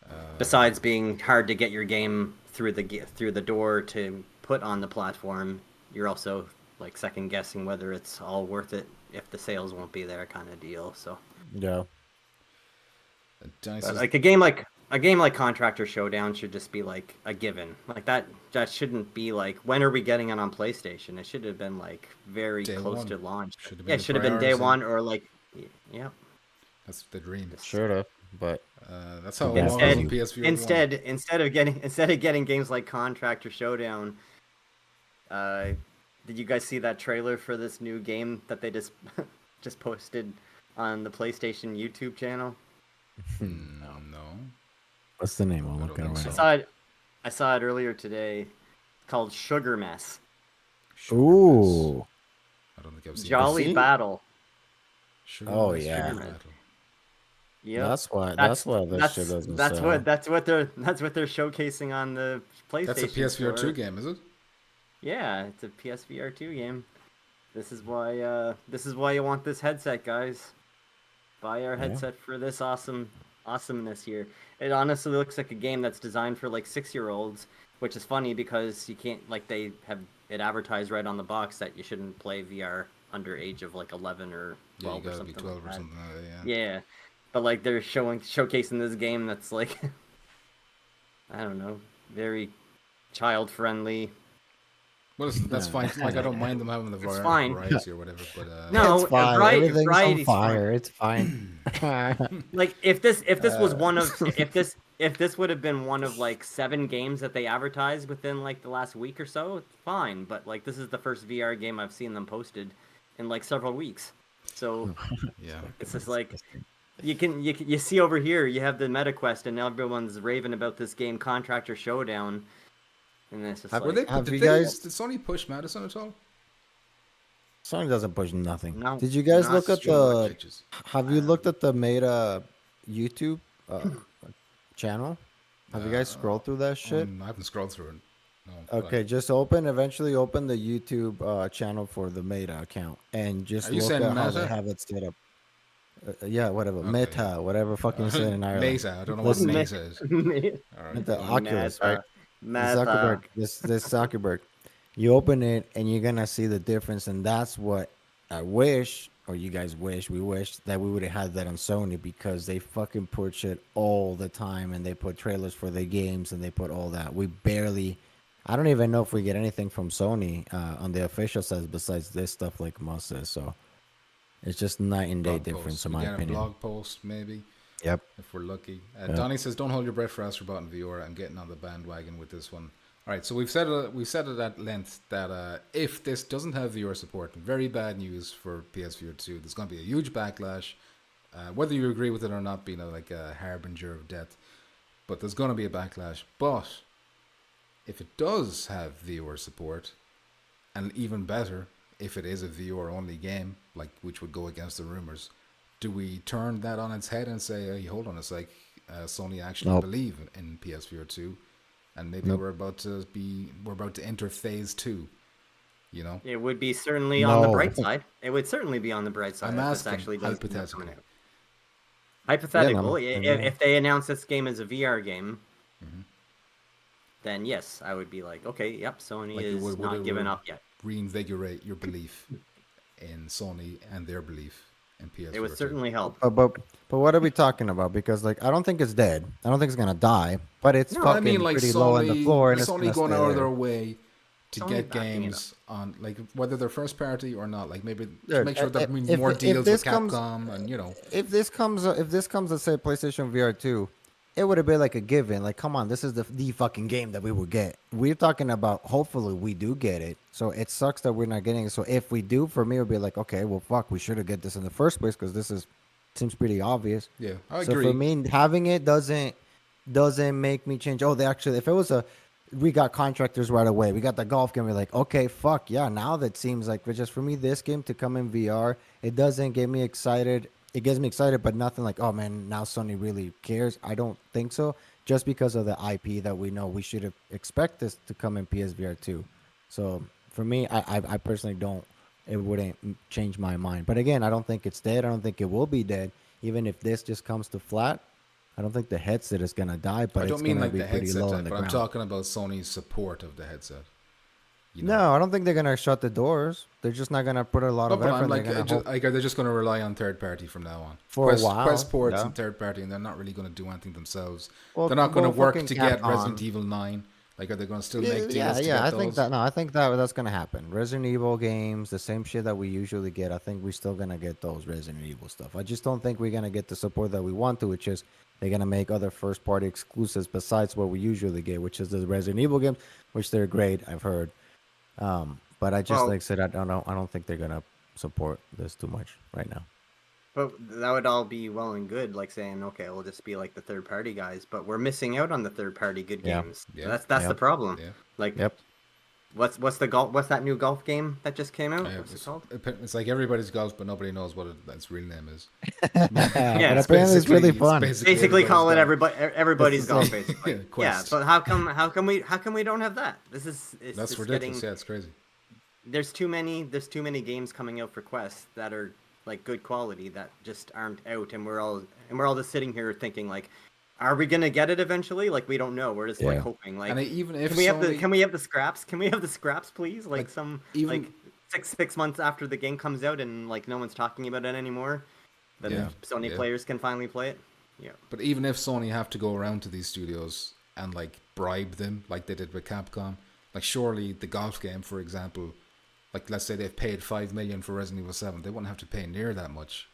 So, besides being hard to get your game through the door to put on the platform, you're also like second guessing whether it's all worth it if the sales won't be there, kind of deal. So, Yeah. Johnny but says, like a game like Contractor Showdown should just be like a given. Like that shouldn't be like, when are we getting it on PlayStation? It should have been like very Day close one. to launch. Should have Yeah, been it a should have been day priority. one or like, yeah. that's the dream. Should have, but That's how Yeah, it was Instead, on PSVR 1. instead of getting games like Contractor Showdown, did you guys see that trailer for this new game that they just just posted on the PlayStation YouTube channel? No. what's the name? I'm I don't looking think right so. now. I saw it earlier today. It's called Sugar Mess. Ooh. I don't think I've seen Jolly See? Battle. Sugar Oh, Mess, yeah. Sugar Battle. Yeah. That's why this shit doesn't sell. That's what they're showcasing on the PlayStation. That's a PSVR 2 store. game, is it? Yeah, it's a PSVR 2 game. This is why you want this headset, guys. Buy our headset for this awesomeness here. It honestly looks like a game that's designed for like 6-year-olds, which is funny because you can't, like, they have it advertised right on the box that you shouldn't play VR under age of like 11 or 12 you or gotta something. be 12 like or that. something like that, yeah. Yeah, but like they're showcasing this game that's like, I don't know, very child friendly. Well, listen, that's fine. Like, I don't mind them having the fine. variety or whatever, but No, It's fine. variety, Everything's on variety's fine. fire. It's fine. Like if this was one of if this would have been one of like 7 games that they advertised within like the last week or so, it's fine. But like this is the first VR game I've seen them posted in like several weeks. So yeah, it's just like you see over here you have the MetaQuest and everyone's raving about this game Contractor Showdown, and it's just Were like they, Have did you they, guys- did Sony push Madison at all? Sony doesn't push nothing. No, Did you guys not look at sure. the? Have you looked at the Meta YouTube channel? Have you guys scrolled through that shit? I haven't scrolled through it. No, but Okay, just eventually open the YouTube channel for the Meta account and just Are you look saying at how they Meta? have it set up. Yeah, whatever. Okay. Meta, whatever fucking you said in Ireland. Mesa. I don't know what Listen, Mesa is. All right. The Oculus, right? Meta. Zuckerberg. This Zuckerberg. You open it and you're gonna see the difference, and that's what I wish, or you guys wish, we wish that we would have had that on Sony, because they fucking put shit all the time, and they put trailers for their games, and they put all that. I don't even know if we get anything from Sony on the official side besides this stuff like Moss says. So it's just night and day Blog difference post. in We my get opinion. a blog post, maybe, Yep. if we're lucky. Donnie says, "Don't hold your breath for Astro Bot VR. I'm getting on the bandwagon with this one." All right, so we've said it at length that if this doesn't have VR support, very bad news for PSVR2. There's going to be a huge backlash, whether you agree with it or not, being like a harbinger of death. But there's going to be a backlash. But if it does have VR support, and even better, if it is a VR only game, like which would go against the rumors, do we turn that on its head and say, "Hey, hold on a sec, Sony actually Nope. believe in PSVR2, and maybe Nope. we're about to enter phase 2." You know, It would be certainly on the No. bright side. It would certainly be on the bright side. I'm if this asking actually does end up hypothetically. coming out. Hypothetical, Yeah, if they announce this game as a VR game, then yes, I would be like, okay, yep, Sony Like, is would not it- giving would- up yet. reinvigorate your belief in Sony and their belief in PSVR2. It would certainly help. But what are we talking about? Because like I don't think it's dead. I don't think it's gonna die. But it's No, fucking I mean, like pretty low on the floor, and it's Sony gonna going stay out of there. their way to Sony get backing it games on, like, whether they're first party or not. Like, maybe Yeah, to make sure they're if- doing if- more if deals with this comes- Capcom, and If this comes, let's say PlayStation VR 2, it would have been like a given. Like, come on, this is the fucking game that we would get. We're talking about hopefully we do get it. So it sucks that we're not getting it. So if we do, for me, it would be like, okay, well, fuck, we should have get this in the first place, because this seems pretty obvious. yeah, I So agree. for me, having it doesn't make me change. Oh, they actually, if it was we got Contractors right away. We got the golf game. We're like, okay, fuck yeah. Now that seems like, but just for me, this game to come in VR, it doesn't get me excited. It gets me excited, but nothing like, oh man, now Sony really cares. I don't think so. Just because of the IP that we know, we should have expect this to come in PSVR 2. So for me, I personally don't. It wouldn't change my mind. But again, I don't think it's dead. I don't think it will be dead. Even if this just comes to flat, I don't think the headset is gonna die. But I it's don't mean gonna like be the pretty headset, low type, on the but ground. I'm talking about Sony's support of the headset. You know? No, I don't think they're gonna shut the doors. They're just not gonna put a lot No, of but effort. I'm like, They're gonna hope- like, are they just going to rely on third party from now on? For a while, Quest ports yeah. and third party, and they're not really going to do anything themselves. Well, they're not going to well, work fucking to get Capcom. Resident Evil 9. Like, are they going to still make deals Yeah, to yeah. get I those? think that. No, I think that's gonna happen. Resident Evil games, the same shit that we usually get. I think we're still gonna get those Resident Evil stuff. I just don't think we're gonna get the support that we want to, which is they're gonna make other first party exclusives besides what we usually get, which is the Resident Evil games, which they're great. I've heard. But I just Well- like I said, I don't think they're gonna support this too much right now. But that would all be well and good, like saying, okay, we'll just be like the third party guys, but we're missing out on the third party good Yeah. games. Yeah. That's the Yep. problem. Yeah. Like, Yep. what's that new golf game that just came out? What's it called? It's like everybody's golf, but nobody knows what its real name is. Yeah, but it's apparently it's really fun. Basically, call it everybody. everybody's golf. like- Basically, Yeah, yeah. Quest. But how come we don't have that? It's That's just ridiculous. getting- Yeah, it's crazy. There's too many games coming out for Quest that are like good quality that just aren't out, and we're all just sitting here thinking like, Are we gonna get it eventually? Like, we don't know. We're just like Yeah. hoping. Like, And even if can we have the Sony- can we have the scraps? Can we have the scraps, please? Like, Like, some even- like six months after the game comes out and like no one's talking about it anymore, then Yeah, Sony yeah. players can finally play it. Yeah. But even if Sony have to go around to these studios and like bribe them, like they did with Capcom, like surely the golf game, for example, like let's say they've paid 5 million for Resident Evil 7, they wouldn't have to pay near that much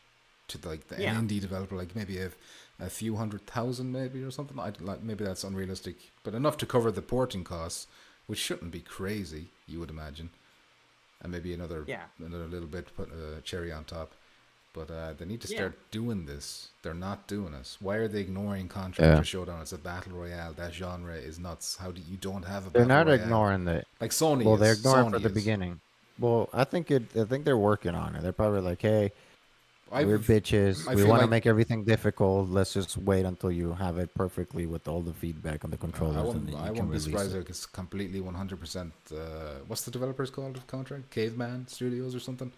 to like the Yeah. indie developer, like maybe a few 100,000 maybe or something. Like maybe that's unrealistic, but enough to cover the porting costs, which shouldn't be crazy, you would imagine, and maybe another little bit to put a cherry on top. But they need to start doing this. They're not doing it. Why are they ignoring Contractors Showdown? It's a battle royale. That genre is nuts. How do you don't have a They're battle not royale? ignoring it. Like Sony Well, is. they're ignoring Sony for the is. beginning. Well, I think they're working on it. They're probably like, hey, we're bitches. I We feel want to like- make everything difficult. Let's just wait until you have it perfectly with all the feedback on the controllers, I and wouldn't, then you I can wouldn't be release surprised it. if it's completely 100%. What's the developers called of Contract? Caveman Studios or something?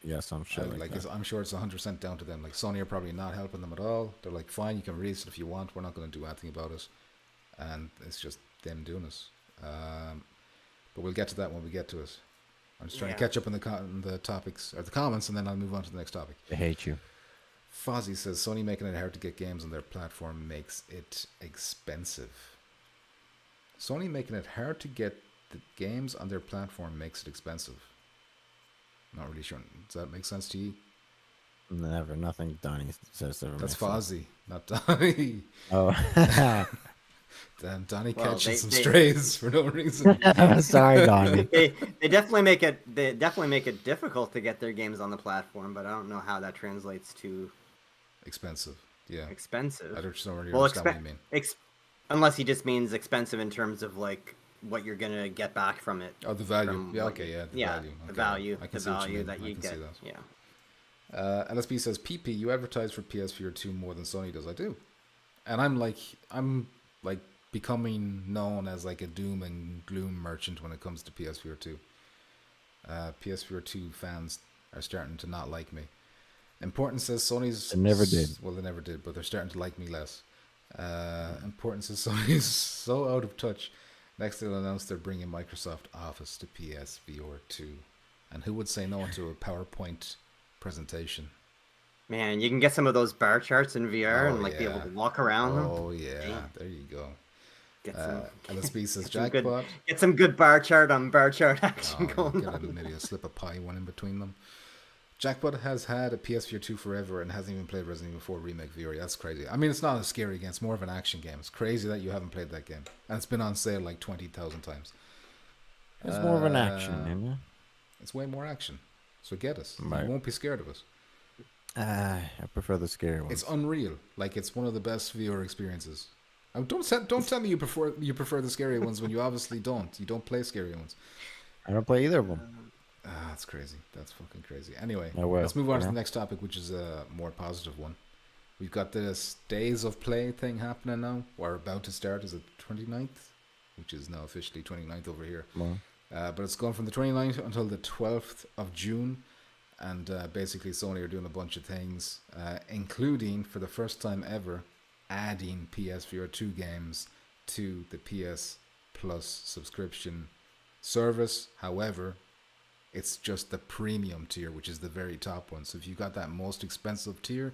Yes, I'm sure. I'm sure it's 100% down to them. Like Sony are probably not helping them at all. They're like, fine, you can release it if you want. We're not going to do anything about it, and it's just them doing it. But we'll get to that when we get to it. I'm just trying to catch up on the topics or the comments, and then I'll move on to the next topic. I hate you. Fozzie says Sony making it hard to get games on their platform makes it expensive. Sony making it hard to get the games on their platform makes it expensive. Not really sure. Does that make sense to you? Never. Nothing Donnie says ever. That's makes sense. Fozzie, not Donnie. Oh. Damn, Donnie Well, catching some strays for no reason. Sorry, Donnie. They definitely make it difficult to get their games on the platform, but I don't know how that translates to Expensive. Yeah. expensive. I don't really Well, understand what you mean. Unless he just means expensive in terms of like what you're gonna get back from it. Oh, the value. from Yeah, what okay, you- yeah, the value. The Okay, value, I can the see what value mean. that I you can get. see that. Yeah. LSP says, PP, you advertise for PSVR2 more than Sony does. I do. And I'm like becoming known as like a doom and gloom merchant when it comes to PSVR2. PSVR2 fans are starting to not like me. Important says Sony's... They never did. Well, they never did, but they're starting to like me less. Important says Sony's so out of touch. Next they'll announce they're bringing Microsoft Office to PSVR2. And who would say no to a PowerPoint presentation? Man, you can get some of those bar charts in VR Oh, and like be able yeah. to walk around them. Oh yeah, there you go. Get some, LSB says some good, jackpot. get some good bar chart on bar chart action Oh, going get on. maybe a slip of pie one in between them. Jackpot has had a PSVR 2 forever and hasn't even played Resident Evil 4 Remake VR. That's crazy. I mean, it's not a scary game. It's more of an action game. It's crazy that you haven't played that game. And it's been on sale like 20,000 times. It's more of an action, isn't it? It's way more action. So get us. Right. You won't be scared of it. I prefer the scary ones. It's unreal. Like, it's one of the best VR experiences. Don't tell me you prefer the scary ones when you obviously don't. You don't play scary ones. I don't play either of them. That's crazy. That's fucking crazy. Anyway, I will, let's move on to yeah. the next topic, which is a more positive one. We've got this Days of Play thing happening now. We're about to start. Is it 29th? Which is now officially 29th over here. Well, But it's going from the 29th until the 12th of June. And basically Sony are doing a bunch of things, including, for the first time ever, adding PSVR 2 games to the PS Plus subscription service. However, it's just the premium tier, which is the very top one. So if you got that most expensive tier,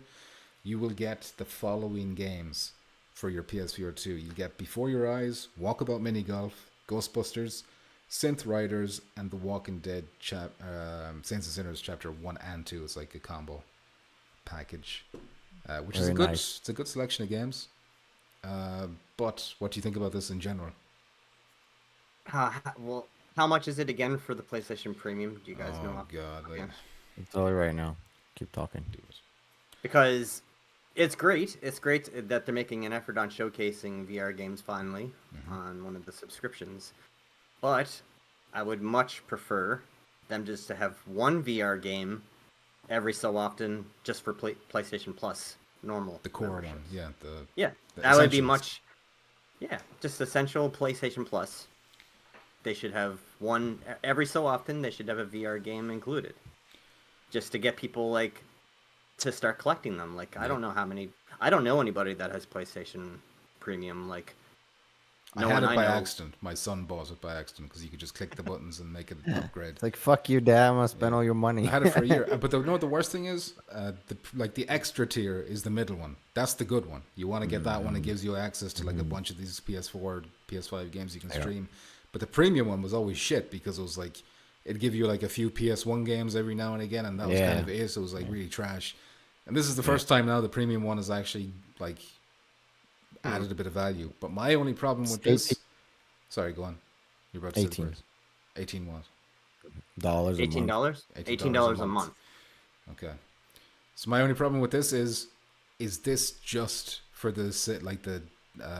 you will get the following games for your PSVR 2. You get Before Your Eyes, Walkabout Mini Golf, Ghostbusters, Synth Riders, and The Walking Dead Saints and Sinners Chapter 1 and 2. It's like a combo package, which is Very nice. It's a good selection of games. But what do you think about this in general? Well, how much is it again for the PlayStation Premium? Do you guys know? Oh god, like, it's all right now. Keep talking. Because it's great. It's great that they're making an effort on showcasing VR games finally on one of the subscriptions. But I would much prefer them just to have one VR game every so often, just for PlayStation Plus normal. the core membership. one, yeah. The That would be essentials. much. Yeah, just essential PlayStation Plus. They should have one every so often. They should have a VR game included, just to get people like to start collecting them. Like I don't know anybody that has PlayStation Premium. Like I had it by accident. My son bought it by accident because you could just click the buttons and make it an upgrade. It's like, fuck you, Dad. I'm gonna spend all your money. I had it for a year, but the worst thing is, the extra tier is the middle one. That's the good one. You want to get that one. It gives you access to like a bunch of these PS4, PS5 games you can stream. But the premium one was always shit because it was like it'd give you like a few PS1 games every now and again, and that was kind of it. So it was like really trash. And this is the first time now the premium one is actually like added a bit of value. But my only problem with this, sorry, go on. You're about to say the words. 18 what? Dollars. $18. $18 a month. Okay. So my only problem with this is this just for the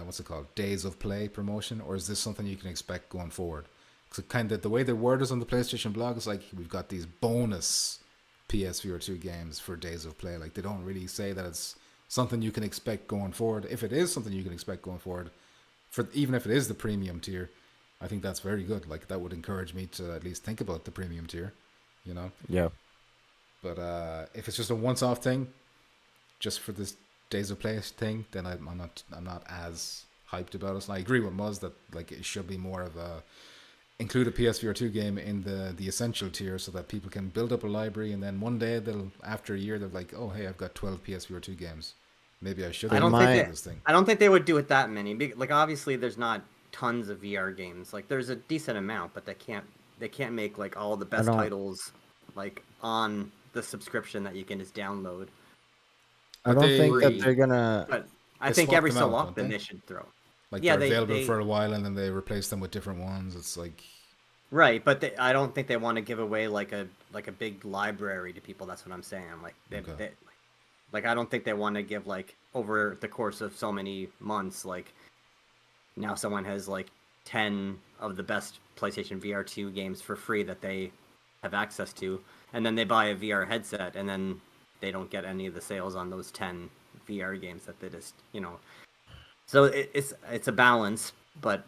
what's it called, days of play promotion, or is this something you can expect going forward? Because kind of the way the word is on the PlayStation blog is like we've got these bonus PSVR2 games for days of play. Like they don't really say that it's something you can expect going forward. If it is something you can expect going forward, for even if it is the premium tier, I think that's very good. Like that would encourage me to at least think about the premium tier, you know? Yeah. But if it's just a once-off thing, just for this days of play thing, then I'm not as hyped about it. And I agree with Muzz that like it should be more of a include a PSVR2 game in the essential tier so that people can build up a library, and then one day after a year they're like, oh hey, I've got 12 PSVR2 games. Maybe I should. I don't think they would do it that many. Like obviously, there's not tons of VR games. Like there's a decent amount, but they can't make like all the best titles like on the subscription that you can just download. I don't think that they're gonna. But I think every so often they should throw. Like they're available for a while and then they replace them with different ones. It's like. Right, but I don't think they want to give away like a big library to people. That's what I'm saying. Like like I don't think they want to give like over the course of so many months, like now someone has like 10 of the best PlayStation VR2 games for free that they have access to, and then they buy a VR headset and then they don't get any of the sales on those 10 VR games that they just, So it's a balance, but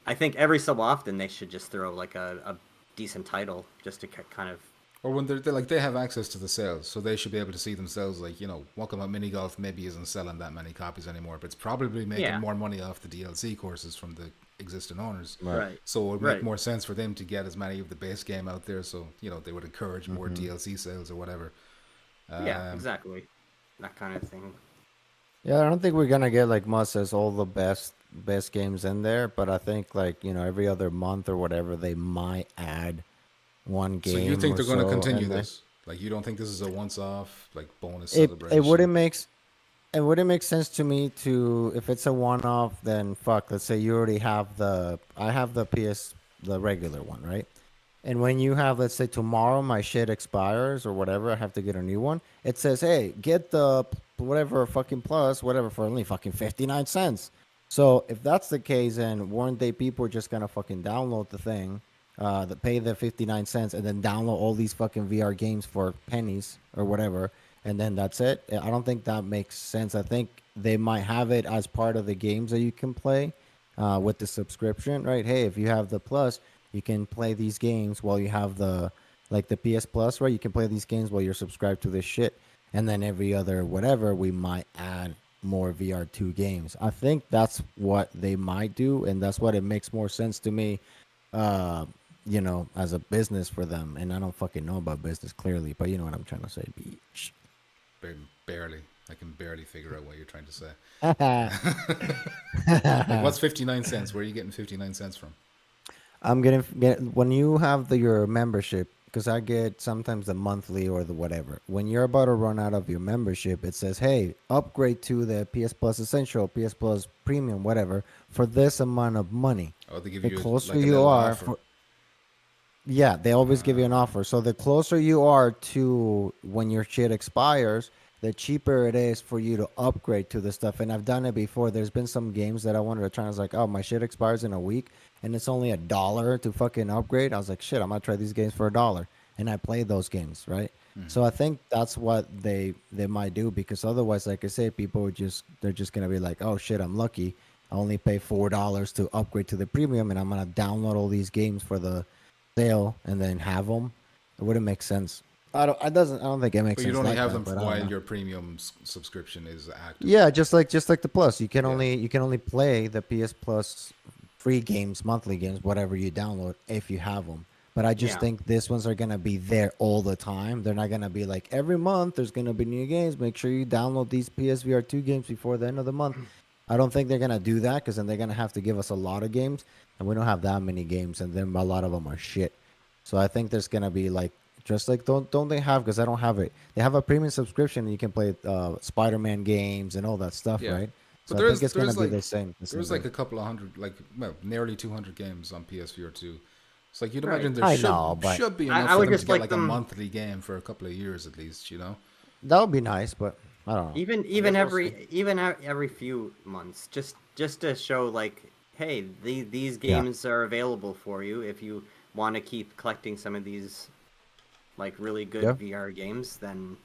I think every so often they should just throw like a decent title just to kind of. Or when they're like they have access to the sales, so they should be able to see themselves like, Welcome Out Mini Golf maybe isn't selling that many copies anymore, but it's probably making more money off the DLC courses from the existing owners. Right. So it would make more sense for them to get as many of the base game out there, so they would encourage more DLC sales or whatever. Yeah, exactly. That kind of thing. Yeah, I don't think we're gonna get like Mus says all the best games in there, but I think like every other month or whatever they might add one game. So you think they're going to continue this? Like you don't think this is a once-off like bonus celebration? It wouldn't make sense to me to if it's a one-off. Then fuck. Let's say you already have the regular one, right? And when you have, let's say tomorrow my shit expires or whatever, I have to get a new one. It says, hey, get the whatever fucking plus whatever for only fucking 59 cents. So if that's the case, then weren't they people are just gonna fucking download the thing, pay the 59 cents and then download all these fucking VR games for pennies or whatever, and then that's it? I don't think that makes sense. I think they might have it as part of the games that you can play with the subscription, right? Hey, if you have the plus, you can play these games while you have the PS Plus, right? You can play these games while you're subscribed to this shit. And then every other whatever, we might add more VR2 games. I think that's what they might do, and that's what it makes more sense to me, as a business for them. And I don't fucking know about business clearly, but you know what I'm trying to say, bitch. Barely. I can barely figure out what you're trying to say. What's 59 cents? Where are you getting 59 cents from? I'm getting when you have your membership, because I get sometimes the monthly or the whatever. When you're about to run out of your membership, it says, hey, upgrade to the PS Plus Essential, PS Plus Premium, whatever, for this amount of money. Oh, they give the you closer like you are. Yeah, they always give you an offer. So the closer you are to when your shit expires, the cheaper it is for you to upgrade to the stuff. And I've done it before. There's been some games that I wanted to try. I was like, oh, my shit expires in a week, and it's only $1 to fucking upgrade. I was like, shit, I'm gonna try these games for $1, and I play those games, right? So I think that's what they might do, because otherwise, like I say, people they're just gonna be like, oh shit, I'm lucky. I only pay $4 to upgrade to the premium, and I'm gonna download all these games for the sale and then have them. It wouldn't make sense. I don't think it makes But sense you'd only like have that, them but I don't while know. your premium subscription is active. Yeah, just like the Plus, you can Yeah. only play the PS Plus free games, monthly games, whatever you download if you have them. But I just Yeah. think this ones are gonna be there all the time. They're not gonna be like every month. There's gonna be new games. Make sure you download these PSVR2 games before the end of the month. I don't think they're gonna do that because then they're gonna have to give us a lot of games, and we don't have that many games, and then a lot of them are shit. So I think there's gonna be like just like don't they have because I don't have it. They have a premium subscription and you can play Spider-Man games and all that stuff, Yeah. right? But So I think it's gonna be the same. there's like a couple of hundred, like, well, nearly 200 games on PSVR 2. It's like you'd Right. imagine there I know, but should be I enough for would them to just get like like them- a monthly game for a couple of years at least, you know? that would be nice, but I don't know. Even guess every few months, just to show like, hey, these games are available for you if you want to keep collecting some of these like really good Yeah. VR games. Then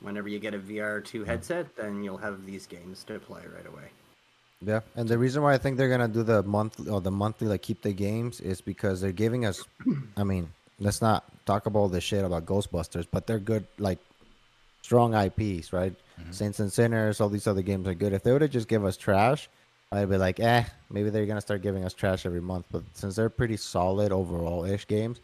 whenever you get a VR2 headset, then you'll have these games to play right away. Yeah, and the reason why I think they're gonna do the monthly like keep the games is because they're giving us. I mean, let's not talk about all this shit about Ghostbusters, but they're good like strong IPs, right? Saints and Sinners, all these other games are good. If they would have just give us trash, I'd be like, maybe they're gonna start giving us trash every month. But since they're pretty solid overall ish games,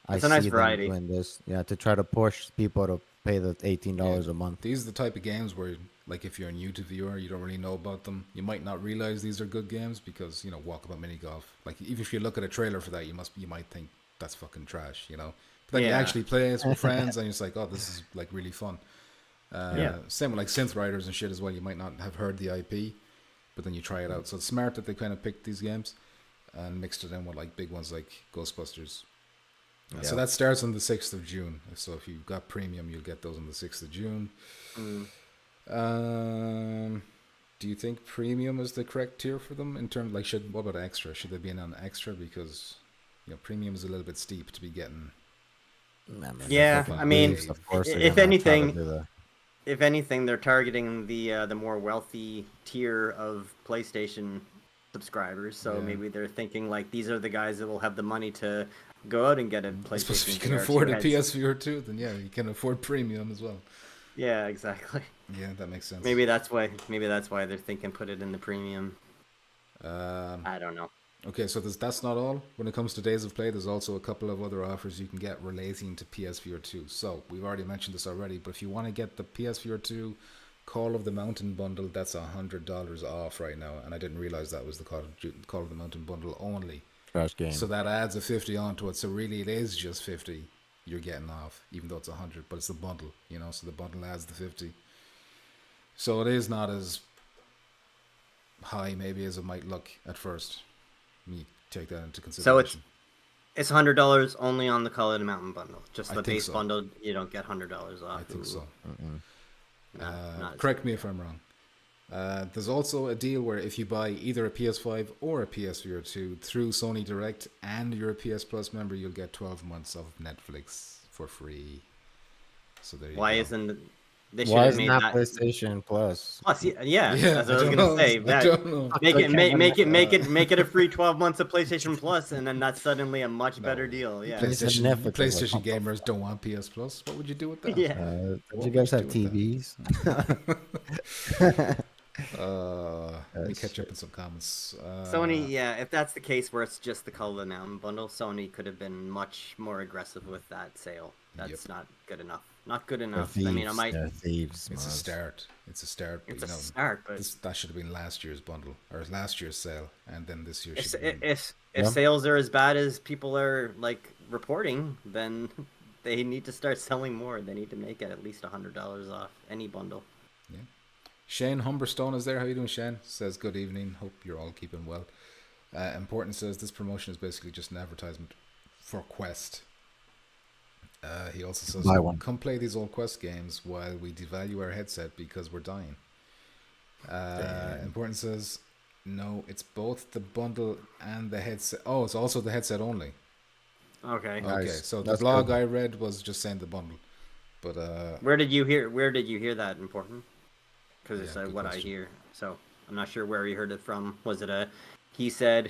I It's a nice see variety. them doing this, yeah, to try to push people to pay the $18 a month. These are the type of games where, like, if you're new to VR, you don't really know about them. You might not realize these are good games because, you know, Walkabout Mini Golf. Like, even if you look at a trailer for that, you might think that's fucking trash, you know. But then you Yeah. actually play it with friends, and it's like, oh, this is like really fun. Same with like Synth Riders and shit as well. You might not have heard the IP, but then you try it out. So it's smart that they kind of picked these games and mixed it in with like big ones like Ghostbusters. So that starts on the 6th of June. So if you've got premium, you'll get those on the 6th of June. Do you think premium is the correct tier for them in terms like what about extra? Should they be in on extra because premium is a little bit steep to be getting. Yeah, fucking I mean, waves. Of course, they're if gonna try to anything, do that. if anything, they're targeting the more wealthy tier of PlayStation subscribers. So Yeah. maybe they're thinking like these are the guys that will have the money to go out and get a I suppose PlayStation. if you can VR2 afford a headset. PSVR 2, then yeah, you can afford premium as well. Yeah, exactly. Yeah, that makes sense. Maybe that's why they're thinking put it in the premium. Um, I don't know. okay, so that's not all. When it comes to Days of Play, there's also a couple of other offers you can get relating to PSVR 2. So we've already mentioned this already, but if you want to get the PSVR 2 Call of the Mountain bundle, that's $100 off right now, and I didn't realize that was the Call of the Mountain bundle only. Trash game. So that adds a 50 onto it. So really, it is just 50 you're getting off, even though it's 100. But it's a bundle, So the bundle adds the 50. So it is not as high, maybe, as it might look at first. Me take that into consideration. It's $100 only on the Call of the Mountain bundle. Just I the think base so. bundle, you don't get $100 off. I think so. Not Correct me if I'm wrong. There's also a deal where if you buy either a PS5 or a PSVR 2 through Sony Direct and you're a PS Plus member, you'll get 12 months of Netflix for free. So there you Why go. isn't they should Why have isn't made that that PlayStation Plus? Plus? Yeah, Yeah, that's what I was don't gonna know. say. I That, don't know. make it a free 12 months of PlayStation Plus, and then that's suddenly a much better deal. Yeah. PlayStation Netflix is PlayStation like, gamers don't want PS Plus. What would you do with that? Yeah. Don't you guys have do with TVs? Let me catch up in some comments. Sony, yeah, if that's the case where it's just the Call of the Mountain bundle, Sony could have been much more aggressive with that sale. That's not good enough. Not good enough. I mean, I might. They're thieves. It's a Maz. start. It's a start. But, It's a start, but that should have been last year's bundle or last year's sale, and then this year. if should have been- if Yeah. sales are as bad as people are like reporting, then they need to start selling more. They need to make it at least $100 off any bundle. Shane Humberstone is there. How you doing, Shane? Says good evening. Hope you're all keeping well. Important says this promotion is basically just an advertisement for Quest. He also says, Buy one. come play these old Quest games while we devalue our headset because we're dying. Important says, no, it's both the bundle and the headset. Oh, it's also the headset only. Okay. Okay, Nice. so the That's blog good. I read was just saying the bundle. But Where did you hear that important? Because it's Yeah, good what question. I hear. So I'm not sure where you heard it from. Was it a he said,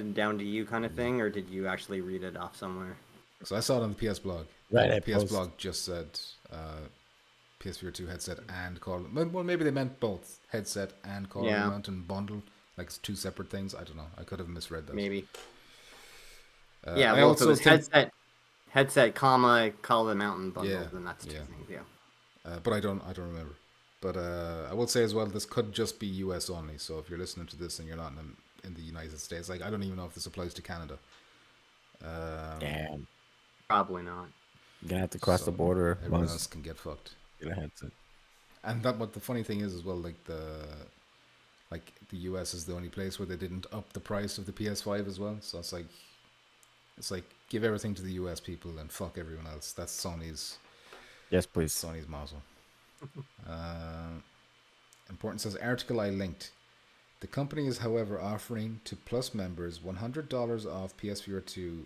and down to you kind of thing, or did you actually read it off somewhere? So I saw it on the PS blog. Reddit PS post. blog just said PSVR2 headset and Call. Well, maybe they meant both headset and Call of the Mountain bundle, like it's two separate things. I don't know. I could have misread that. Maybe. I well, also so it's headset, comma, Call of the Mountain bundle, then that's two things. Yeah. But I don't remember. But I will say as well, this could just be US only. So if you're listening to this and you're not in the United States, like I don't even know if this applies to Canada. Damn. Probably not. You're gonna have to cross the border. Everyone else can get fucked. Get a headset. And what the funny thing is as well, like the US is the only place where they didn't up the price of the PS5 as well. So it's like give everything to the US people and fuck everyone else. That's Sony's. Yes, please. Sony's motto. Important says article I linked. The company is, however, offering to Plus members $100 off PSVR2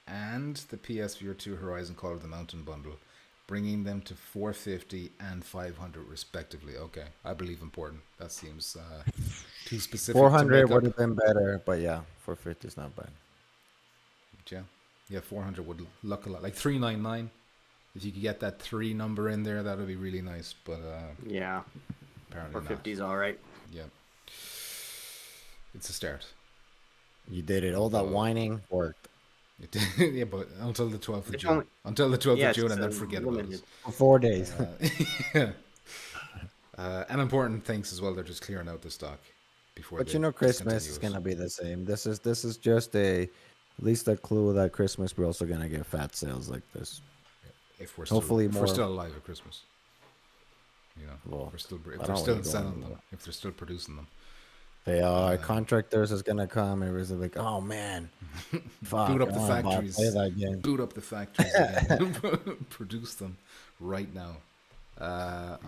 and the PSVR2 Horizon Call of the Mountain bundle, bringing them to $450 and $500 respectively. Okay, I believe important. That seems too specific. 400 would have been better, but yeah, 450 is not bad. Yeah, 400 would look a lot like 399. If you could get that 3 number in there, that would be really nice. But yeah, apparently 450 is not. all right. Yeah, it's a start. You did it. All that whining worked. Yeah, but until the 12th of June. Until the 12th of June, and then forget about it. For 4 days. Yeah. And important things as well. They're just clearing out the stock before. But Christmas is gonna be the same. This is just at least a clue that Christmas we're also gonna get fat sales like this. If we're hopefully if we're still alive at Christmas. Well, if they're still selling them, if they're still producing them. They are. Contractors is gonna come. Everybody's like, "Oh man, fuck, boot up the factories. Again. Boot up the factories again. Produce them right now."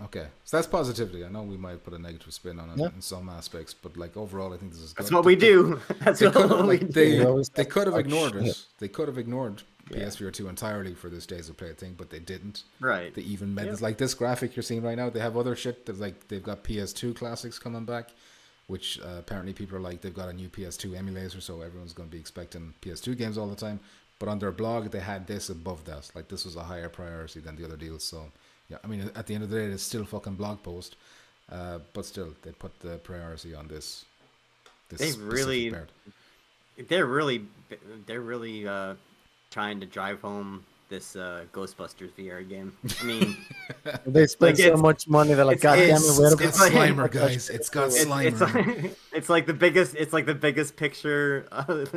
Okay, so that's positivity. I know we might put a negative spin on it in some aspects, but like overall, I think this is good. That's what we do. That's what we do. They could have ignored it. They could have ignored PSVR2 entirely for this Days of Play thing, but they didn't. Right. They even made like this graphic you're seeing right now. They have other shit that like they've got PS2 classics coming back, which apparently people are like they've got a new PS2 emulator, so everyone's going to be expecting PS2 games all the time. But on their blog, they had this above that. Like this was a higher priority than the other deals. So yeah, I mean, at the end of the day, it's still fucking blog post, but still they put the priority on this. They're really trying to drive home this Ghostbusters VR game. I mean, they spend so much money. They're like, God damn it, it's got Slimer, guys. It's got Slimer. It's like the biggest picture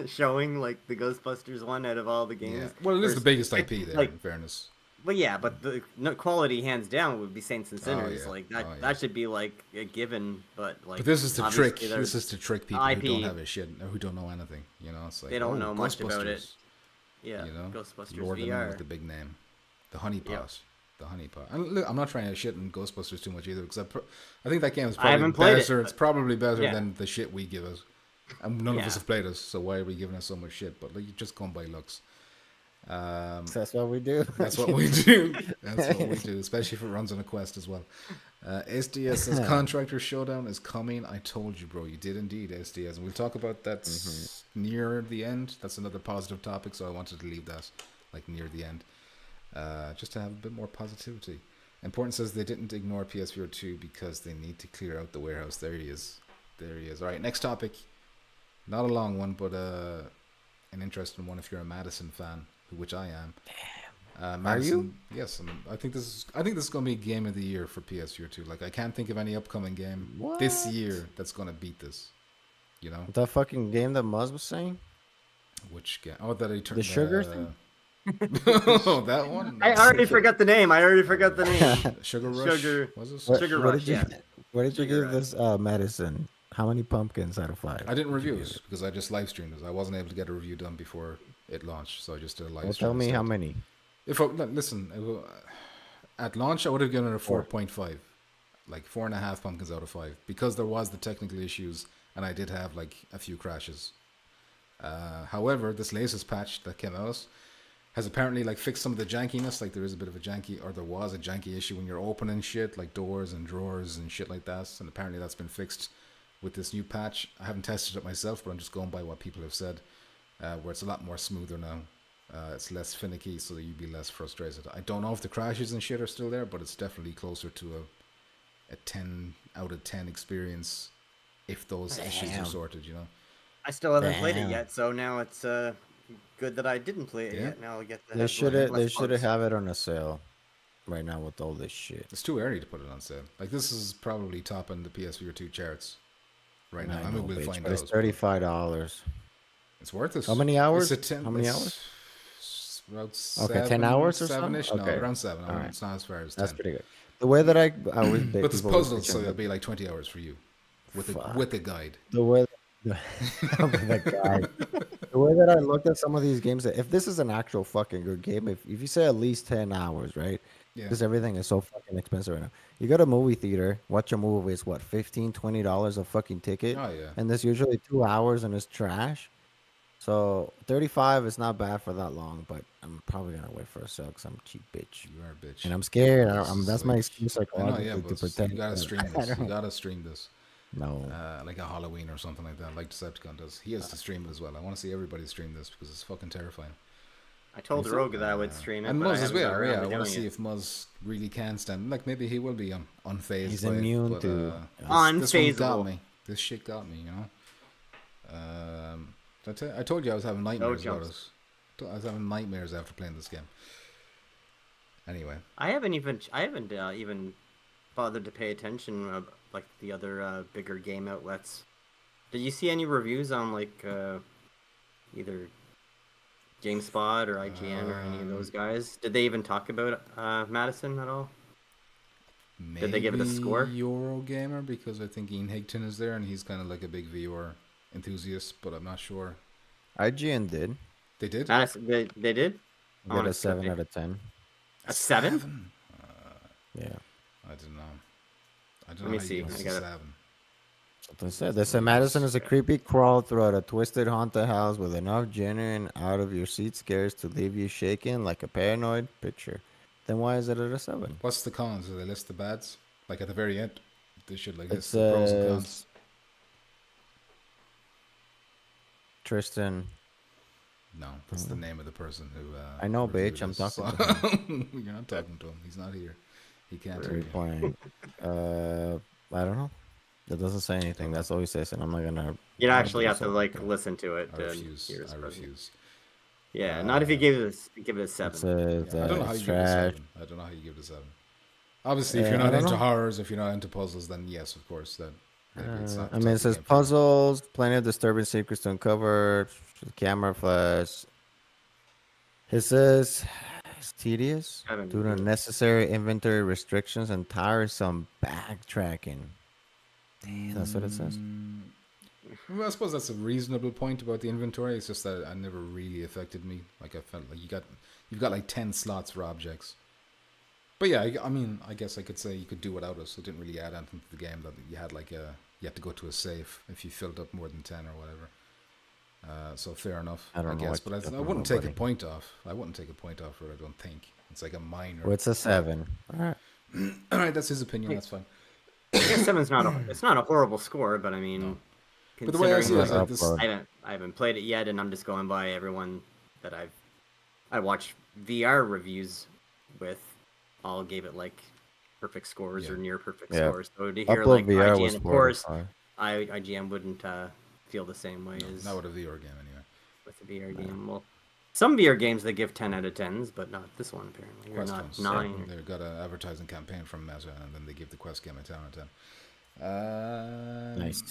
showing like the Ghostbusters one out of all the games. Yeah. Well, it is the biggest IP there, in fairness. Well, yeah, but the quality, hands down, would be Saints and Sinners. Like that, that should be like a given. But like, but this is to trick. This is to trick people IP. who don't have a shit, or who don't know anything. You know, it's like they don't know much about it. Yeah, you know, Ghostbusters Lord VR with the big name, the honeypot, the honeypot. And look, I'm not trying to shit on Ghostbusters too much either, because I think that game is probably better. It's probably better than the shit we give it, and none of us have played it, so why are we giving us so much shit? But like, you just go by looks. That's what we do. That's what we do. That's what we do, especially if it runs on a Quest as well. SDS says Contractors Showdown is coming. I told you, bro. You did indeed, SDS. And we'll talk about that near the end. That's another positive topic, so I wanted to leave that like near the end, just to have a bit more positivity. Important says they didn't ignore PSVR 2 because they need to clear out the warehouse. There he is. There he is. All right, next topic. Not a long one, but an interesting one if you're a Madison fan, which I am. Damn. Madison, are you? Yes, I think this is going to be game of the year for PSVR 2. Like I can't think of any upcoming game this year that's going to beat this. You know, that fucking game that Muzz was saying. Which game? Oh, that he turned the sugar thing. Oh, that one. I already forgot the name. Sugar Rush. Was it Sugar Rush? What did you give this Madison? How many pumpkins out of 5? I didn't review it because I just live streamed it. I wasn't able to get a review done before it launched, so I just did a live stream. Tell me how many. At launch I would have given it a 4.5, like 4.5 pumpkins out of 5, because there was the technical issues and I did have like a few crashes. However, this latest patch that came out has apparently like fixed some of the jankiness. Like there is a bit of a janky, or there was a janky issue when you're opening shit like doors and drawers and shit like that, and apparently that's been fixed with this new patch. I haven't tested it myself, but I'm just going by what people have said, where it's a lot more smoother now. It's less finicky, so that you'd be less frustrated. I don't know if the crashes and shit are still there, but it's definitely closer to a 10 out of 10 experience if those issues are sorted, you know. I still haven't played it Damn. yet, so now it's good that I didn't play it yet. Now I'll get the They should have it on a sale right now with all this shit. It's too early to put it on sale. Like, this is probably topping the PSVR2 charts right now. I mean, we'll find out. It's $35. It's worth it. How many hours? It's How many hours? About Okay, 10 hours or seven-ish? something? No, Okay. around 7. All right. It's not as far as 10. That's pretty good. The way that I always But it's people always puzzles, so mention it'll be like 20 hours for you with Fuck. with a guide. the way the way that I looked at some of these games, if this is an actual fucking good game, if you say at least 10 hours, right? Yeah. Because everything is so fucking expensive right now. You go to a movie theater, watch a movie, it's what, $15, $20 a fucking ticket? Oh, yeah. And there's usually 2 hours and it's trash. So 35 is not bad for that long, but I'm probably gonna wait for a sale because I'm a cheap bitch. You are a bitch. And I'm scared. It's that's my like- excuse I know, psychologically yeah, to but pretend. you gotta that stream I this. You don't- gotta stream this. No. Like a Halloween or something like that, like Decepticon does. He has to stream it as well. I want to see everybody stream this because it's fucking terrifying. I told Rogue that I would stream it, And but I Muzz as haven't got well. around Yeah, to I want to doing see it. if Muzz really can stand. Like, maybe he will be unfazed. He's by immune it, but, to- This one got Unfazable. me. This shit got me. You know. I told you I was having nightmares about it. I was having nightmares after playing this game. Anyway. I haven't even bothered to pay attention like the other bigger game outlets. Did you see any reviews on like either GameSpot or IGN or any of those guys? Did they even talk about Madison at all? Maybe Did they give it a score? Eurogamer, because I think Ian Higton is there and he's kind of like a big VR enthusiast, but I'm not sure. IGN did. They did? Madison, they did? Got a 7 out of 10. A 7? Yeah. I don't know. I don't Let know me how see. you give I us a got it. 7. They said Madison is a creepy crawl throughout a twisted haunted house with enough genuine out of your seat scares to leave you shaking like a paranoid picture. Then why is it at a 7? What's the cons? Do they list the bads? Like at the very end? They should like It list the pros and says cons. Tristan. No, that's the name of the person who. I know, reviewed bitch. I'm this. talking to him. You're not talking to him. He's not here. He can't hear Very you. plain. I don't know. That doesn't say anything. That's all he says, and I'm not gonna. You'd actually have to so- like listen to it. I to refuse. hear his I presence. refuse. Yeah, not if you give it a It 7. says I don't know how it's you give it a trash. 7. I don't know how you give it a 7. Obviously, if you're I not don't into know. horrors, if you're not into puzzles, then yes, of course, that maybe it's not. I the mean, type it of says game for you. puzzles, plenty of disturbing secrets to uncover, camera flash. It says it's tedious Haven't due to reviewed it. necessary inventory restrictions and tiresome backtracking. That's what it says. Well, I suppose that's a reasonable point about the inventory. It's just that it never really affected me. Like I felt like you've got like 10 slots for objects. But yeah, I mean, I guess I could say you could do without it. So it didn't really add anything to the game. That you had like you had to go to a safe if you filled up more than 10 or whatever. So fair enough, I don't know guess. what But you're I talking wouldn't about, take a buddy. point off. I wouldn't take a point off for it. I don't think it's like a minor. Well, it's a 7. All right. All right, that's his opinion. That's fine. I guess 7's not a horrible score, but I mean, But the way I see it, is considering, like this. Upward. I haven't played it yet, and I'm just going by everyone that I watched VR reviews with. All gave it like perfect scores Yeah. or near perfect Yeah. scores. So to hear Upload like VR IGN, was of 4 course, to 5. IGN wouldn't feel the same way as Not with a VR game, anyway. with the VR game. Well, some VR games they give 10 out of 10s, but not this one apparently. Or Quest not ones. 9. They've got an advertising campaign from Meta, and then they give the Quest game a 10 out of 10. Nice.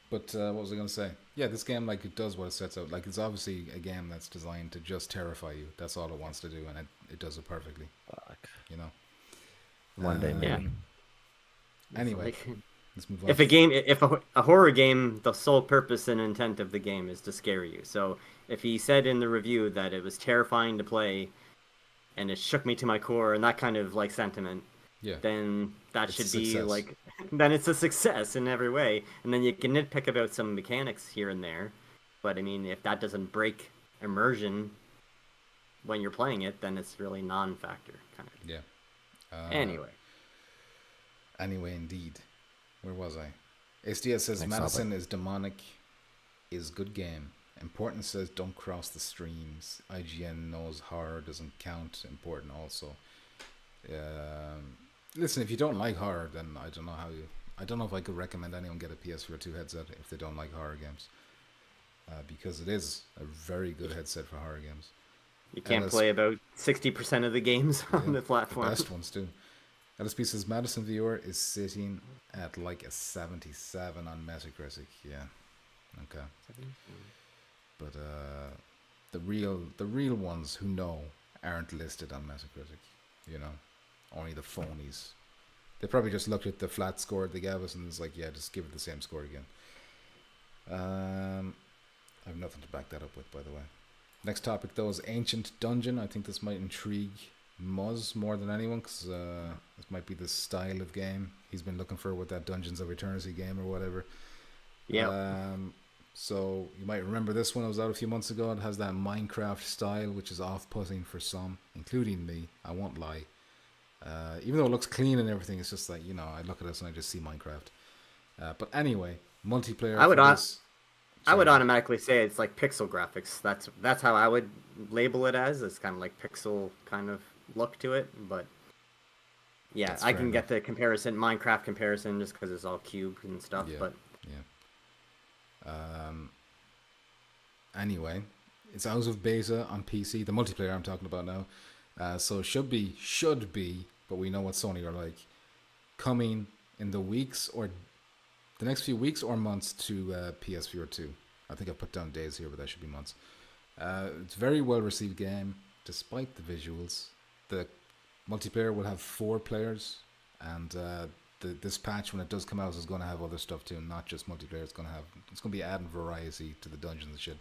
But what was I going to say? Yeah, this game, like, it does what it sets out. Like, it's obviously a game that's designed to just terrify you. That's all it wants to do, and it does it perfectly. Fuck. You know. One day, maybe. Yeah. Anyway, Like, let's move on. if a horror game, the sole purpose and intent of the game is to scare you. So if he said in the review that it was terrifying to play, and it shook me to my core, and that kind of like sentiment, yeah, then that It's should a be success. like, then it's a success in every way. And then you can nitpick about some mechanics here and there, but I mean, if that doesn't break immersion when you're playing it, then it's really non-factor kind of. yeah. Anyway, Indeed. Where was I? SDS says Next Madison is demonic, is good game, Important says don't cross the streams. IGN knows horror doesn't count. Important also. Listen, if you don't like horror, then I don't know if I could recommend anyone get a PSVR2 headset if they don't like horror games. Because it is a very good headset for horror games. You can't play about 60% of the games on the platform. The best ones too. LSP says Madison VR is sitting at like a 77 on Metacritic. Yeah. Okay. But the real ones who know aren't listed on Metacritic. You know, only the phonies. They probably just looked at the flat score they gave us and was like, yeah, just give it the same score again. I have nothing to back that up with, by the way. Next topic, though, is Ancient Dungeon. I think this might intrigue Muzz more than anyone, because this might be the style of game he's been looking for with that Dungeons of Eternity game or whatever. Yeah. So you might remember this one. It was out a few months ago. It has that Minecraft style, which is off-putting for some, including me. I won't lie. Even though it looks clean and everything, it's just like, you know, I look at this and I just see Minecraft. But anyway, multiplayer. I would automatically say it's like pixel graphics. That's how I would label it as. It's kind of like pixel kind of look to it. But yeah, That's I fair can enough. get the comparison, Minecraft comparison, just because it's all cube and stuff. Yeah. But Anyway, it's out of beta on PC. The multiplayer I'm talking about now. So it should be, but we know what Sony are like. Coming in the weeks or the next few weeks or months to PSVR 2. I think I put down days here, but that should be months. It's a very well received game, despite the visuals. The multiplayer will have 4 players, and this patch, when it does come out, is going to have other stuff too, not just multiplayer. It's going to be adding variety to the dungeons and shit.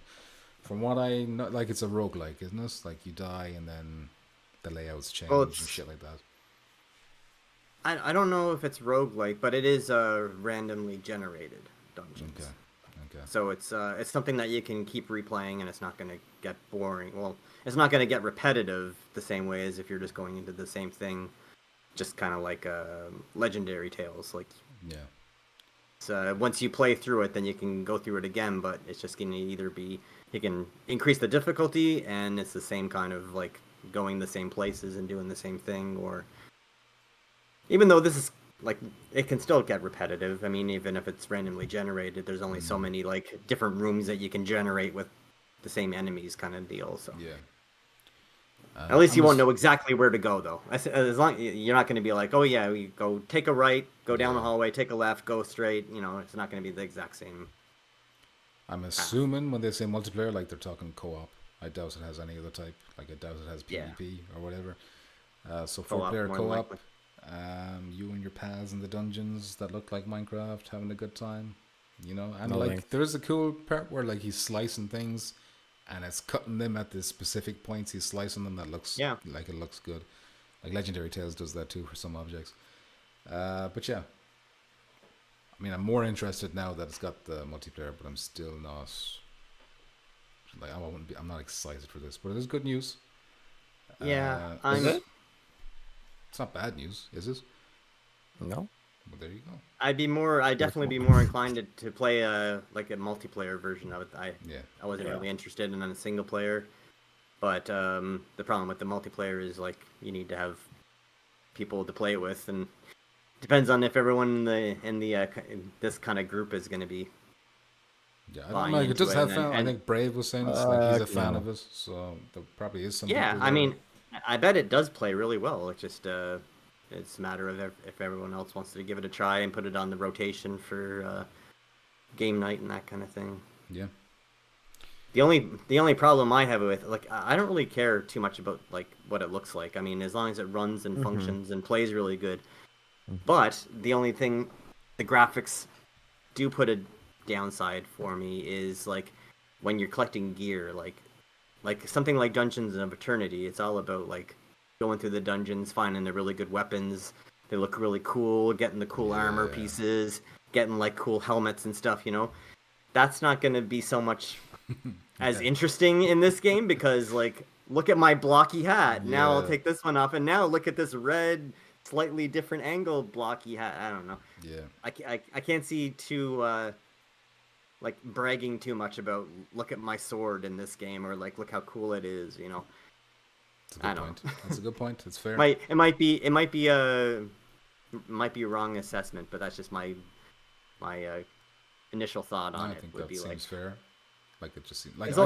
From what I know, like, it's a roguelike, isn't it? Like, you die and then the layouts change and shit like that. I don't know if it's roguelike, but it is randomly generated dungeons. Okay. So it's something that you can keep replaying, and it's not going to get boring. Well, it's not going to get repetitive the same way as if you're just going into the same thing, just kind of like Legendary Tales. Like, Yeah. it's, once you play through it, then you can go through it again, but it's just going to either be, you can increase the difficulty, and it's the same kind of like going the same places and doing the same thing, or even though this is like, it can still get repetitive. I mean, even if it's randomly generated, there's only so many like different rooms that you can generate with the same enemies, kind of deal. So Yeah. at least you won't know exactly where to go, though. As long you're not going to be like, oh yeah, you go take a right, go down the hallway, take a left, go straight. You know, it's not going to be the exact same. I'm assuming when they say multiplayer, like, they're talking co-op. I doubt it has any other type. Like, I doubt it has PvP or whatever. So 4-player more co-op. likely. You and your pals in the dungeons that look like Minecraft, having a good time. You know, and No like, link. there's a cool part where, like, he's slicing things, and it's cutting them at the specific points he's slicing them. That looks like it looks good. Like Legendary Tales does that too for some objects. But yeah, I mean, I'm more interested now that it's got the multiplayer, but I'm still not. Like, I'm not excited for this, but it is good news. Yeah, Is it? It's not bad news, is it? No. Well, there you go. I'd definitely be more inclined to play like a multiplayer version of it. I wasn't really interested in a single player, but the problem with the multiplayer is, like, you need to have people to play it with, and depends on if everyone in this kind of group is going to be. Yeah, I don't know. It does have fan. I think Brave was saying it's like he's a fan of it, so there probably is some. Yeah, people I there. mean, I bet it does play really well. It's just it's a matter of if everyone else wants to give it a try and put it on the rotation for game night and that kind of thing. Yeah. The only problem I have with, like, I don't really care too much about, like, what it looks like. I mean, as long as it runs and functions and plays really good. But the only thing, the graphics do put a downside for me is, like, when you're collecting gear, like something like Dungeons of Eternity. It's all about, like, going through the dungeons, finding the really good weapons. They look really cool, getting the cool armor pieces, getting, like, cool helmets and stuff, you know. That's not going to be so much as interesting in this game, because, like, look at my blocky hat. Now I'll take this one off, and now look at this red, slightly different angle blocky hat. I don't know. Yeah. I can't see too like bragging too much about look at my sword in this game or like look how cool it is, you know. That's a good point. That's a good point. It's fair. It might be a wrong assessment, but that's just my initial thought on I it. think Would that be like seems fair. Like it just seems like It's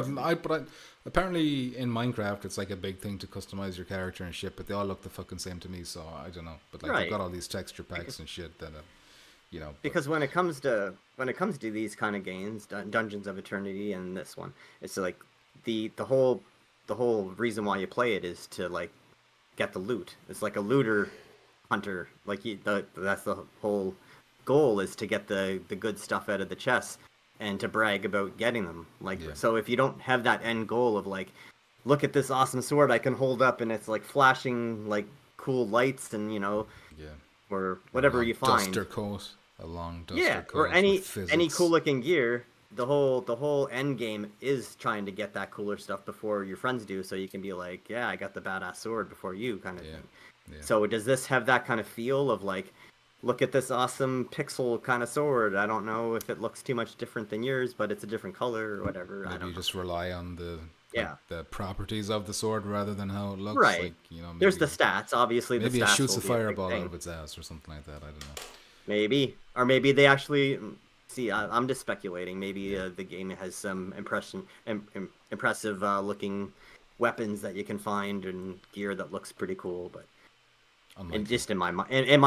apparently in Minecraft it's like a big thing to customize your character and shit, but they all look the fucking same to me, so I don't know. But like they've Right. got all these texture packs and shit that you know. because when it comes to these kind of games, Dungeons of Eternity and this one, it's like the whole reason why you play it is to like get the loot. It's like a looter hunter. Like that's the whole goal, is to get the good stuff out of the chests and to brag about getting them. Like so if you don't have that end goal of like, look at this awesome sword I can hold up and it's like flashing like cool lights and you know or whatever you find. A long duster coat. Or any cool looking gear. The whole end game is trying to get that cooler stuff before your friends do, so you can be like, yeah, I got the badass sword before you, kind of thing. Yeah. So does this have that kind of feel of like, look at this awesome pixel kind of sword? I don't know if it looks too much different than yours, but it's a different color or whatever. Maybe you just rely on the properties of the sword rather than how it looks. Right. Like, you know, there's the stats, obviously. Maybe the stats it shoots a fireball out of its ass or something like that. I don't know. Maybe. Or maybe they actually... See, I'm just speculating. Maybe the game has some impressive looking weapons that you can find and gear that looks pretty cool, but... And just in my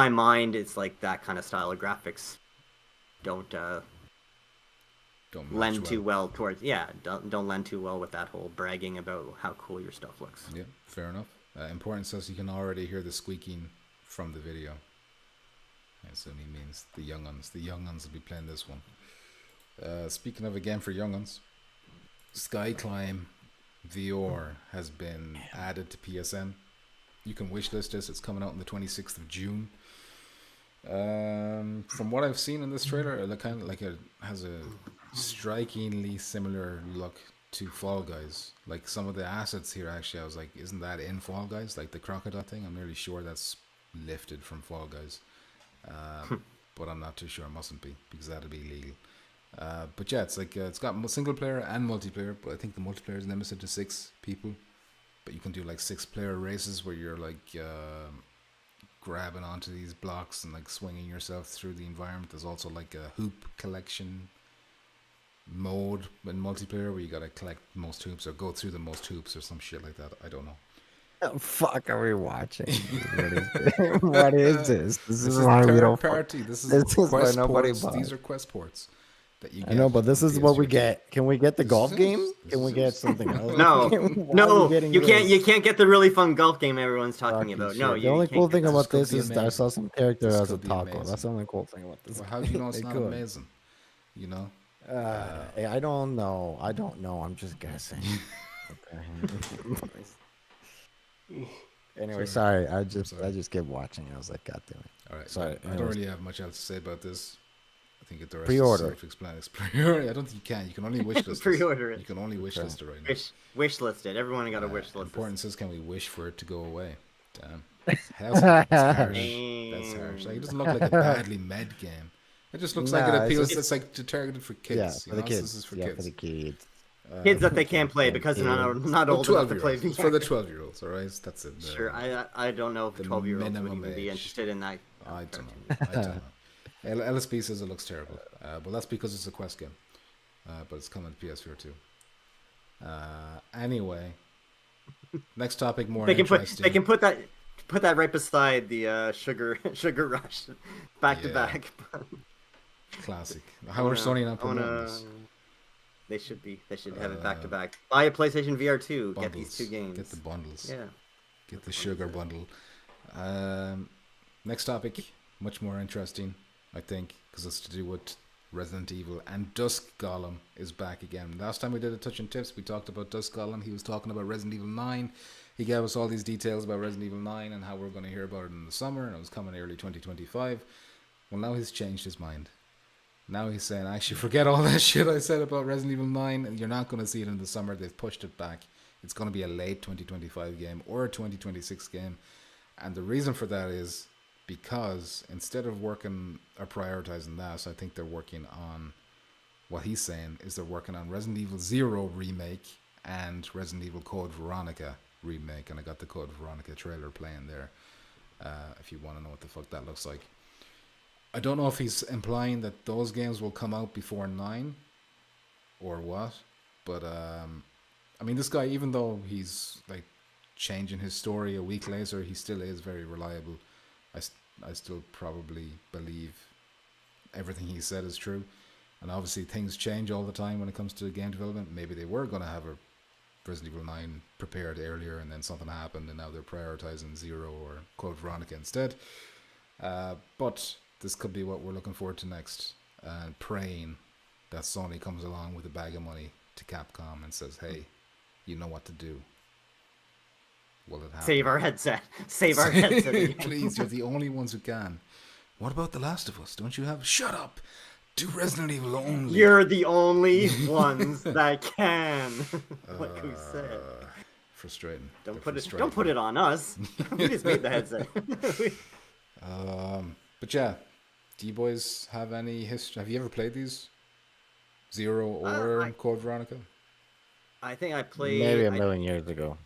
mind, it's like that kind of style of graphics don't lend too well towards don't lend too well with that whole bragging about how cool your stuff looks. Yeah, fair enough. Important says you can already hear the squeaking from the video. I assume he means the young uns. The young uns will be playing this one. Speaking of a game for young uns, Skyclimb VR has been added to PSN. You can wishlist this. It's coming out on the 26th of June. From what I've seen in this trailer, it kind of like it has a strikingly similar look to Fall Guys. Like some of the assets here, actually, I was like, isn't that in Fall Guys? Like the crocodile thing? I'm nearly sure that's lifted from Fall Guys. But I'm not too sure. It mustn't be, because that'd be illegal. But yeah, it's like it's got single player and multiplayer, but I think the multiplayer is limited to 6 people. But you can do like 6-player races where you're like grabbing onto these blocks and like swinging yourself through the environment. There's also like a hoop collection mode in multiplayer where you gotta collect most hoops or go through the most hoops or some shit like that. I don't know. Oh, fuck are we watching? What is this? This is third party. This is quest ports. These are quest ports that you get. I know, but this is what we get. Can we get the golf game? Can we get something else? No, you can't. You can't get the really fun golf game everyone's talking about. No, the only cool thing about this is amazing. I saw some character as a taco. Amazing. That's the only cool thing about this. Well, how do you know it's not amazing? You know? I don't know. I'm just guessing. Anyway, sorry. I just kept watching. I was like, God damn it. All right. Sorry. I don't really have much else to say about this. I think the rest Pre-order. is self-explanatory. Pre-order. I don't think you can. You can only wish list Pre-order it. You can only wish list it right now. Wish list it. Everyone got a wish list. Important says, can we wish for it to go away? Damn. That's harsh. That's harsh. Like, it doesn't look like a badly made game. It just looks like it appeals. It's like targeted for kids. Yeah, for the kids. This is for yeah, kids. for the kids. Kids that they can't play because they're not old enough to play VR. For the 12-year-olds, all right? That's it. Sure, I don't know if 12-year-olds would even be interested in that. I don't know. LSP says it looks terrible. But that's because it's a Quest game. But it's coming to PSVR2. Anyway, next topic, more interesting. They can put that right beside the Sugar Rush, back to back. Classic. How are Sony not promoting this? They should have it back to back. Buy a PlayStation VR2. Bundles. Get these 2 games. Get the bundles. Yeah. Get the sugar bundle. Next topic, much more interesting, I think, because it's to do with Resident Evil, and Dusk Golem is back again. Last time we did a Touch and Tips, we talked about Dusk Golem. He was talking about Resident Evil 9. He gave us all these details about Resident Evil 9 and how we're going to hear about it in the summer, and it was coming early 2025. Well, now he's changed his mind. Now he's saying, actually, forget all that shit I said about Resident Evil 9, and you're not going to see it in the summer. They've pushed it back. It's going to be a late 2025 game or a 2026 game. And the reason for that is because instead of working or prioritizing that, I think they're working on what he's saying is they're working on Resident Evil 0 remake and Resident Evil Code Veronica remake, and I got the Code Veronica trailer playing there. If you want to know what the fuck that looks like. I don't know if he's implying that those games will come out before 9 or what, but I mean, this guy, even though he's like changing his story a week later, he still is very reliable. I still probably believe everything he said is true, and obviously things change all the time when it comes to game development. Maybe they were going to have a Resident Evil 9 prepared earlier, and then something happened, and now they're prioritizing 0 or Code Veronica instead. But this could be what we're looking forward to next, and praying that Sony comes along with a bag of money to Capcom and says, hey, you know what to do. Will it happen? Save our headset. Save our headset. Again. Please, you're the only ones who can. What about The Last of Us? Don't you have... Shut up! Do Resident Evil only. You're the only ones that can. Like who said? Frustrating. Don't put it on us. We just made the headset. But yeah, do you boys have any history? Have you ever played these? 0 or Code Veronica? I think I played maybe a million years ago.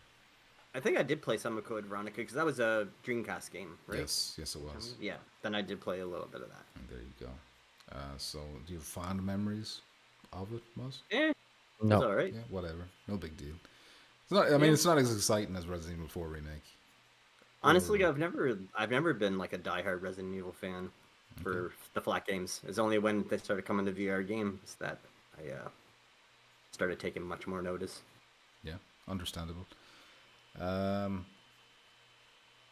I think I did play some of Code Veronica because that was a Dreamcast game, right? Yes, it was. Yeah, then I did play a little bit of that. And there you go. So, do you have fond memories of it, Moz? No. It's all right. Yeah, whatever. No big deal. It's not. I mean, it's not as exciting as Resident Evil 4 remake. Honestly, I've never been like a diehard Resident Evil fan for the flat games. It's only when they started coming to VR games that I started taking much more notice. Yeah, understandable.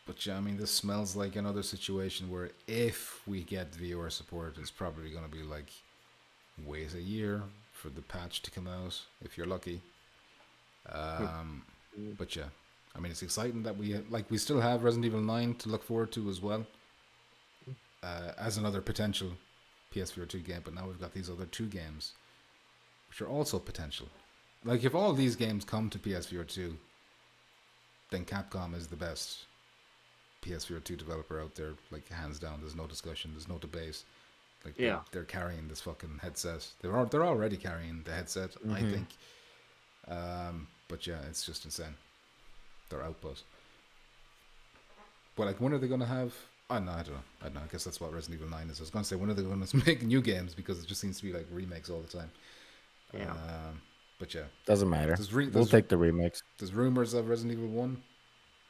But yeah, I mean, this smells like another situation where if we get viewer support, it's probably going to be like wait a year for the patch to come out if you're lucky. But yeah, I mean, it's exciting that we still have Resident Evil 9 to look forward to as well, as another potential PSVR 2 game. But now we've got these other 2 games, which are also potential. Like, if all these games come to PSVR 2, then Capcom is the best PSVR 2 developer out there, like, hands down. There's no discussion, there's no debate. Like, they're carrying this fucking headset. They're already carrying the headset, I think. But yeah, it's just insane. Their output. But like, when are they going to have... Oh, no, I don't know. I guess that's what Resident Evil 9 is. I was going to say, when are they going to make new games? Because it just seems to be like remakes all the time. Yeah. But yeah. Doesn't matter. We'll take the remakes. There's rumors of Resident Evil 1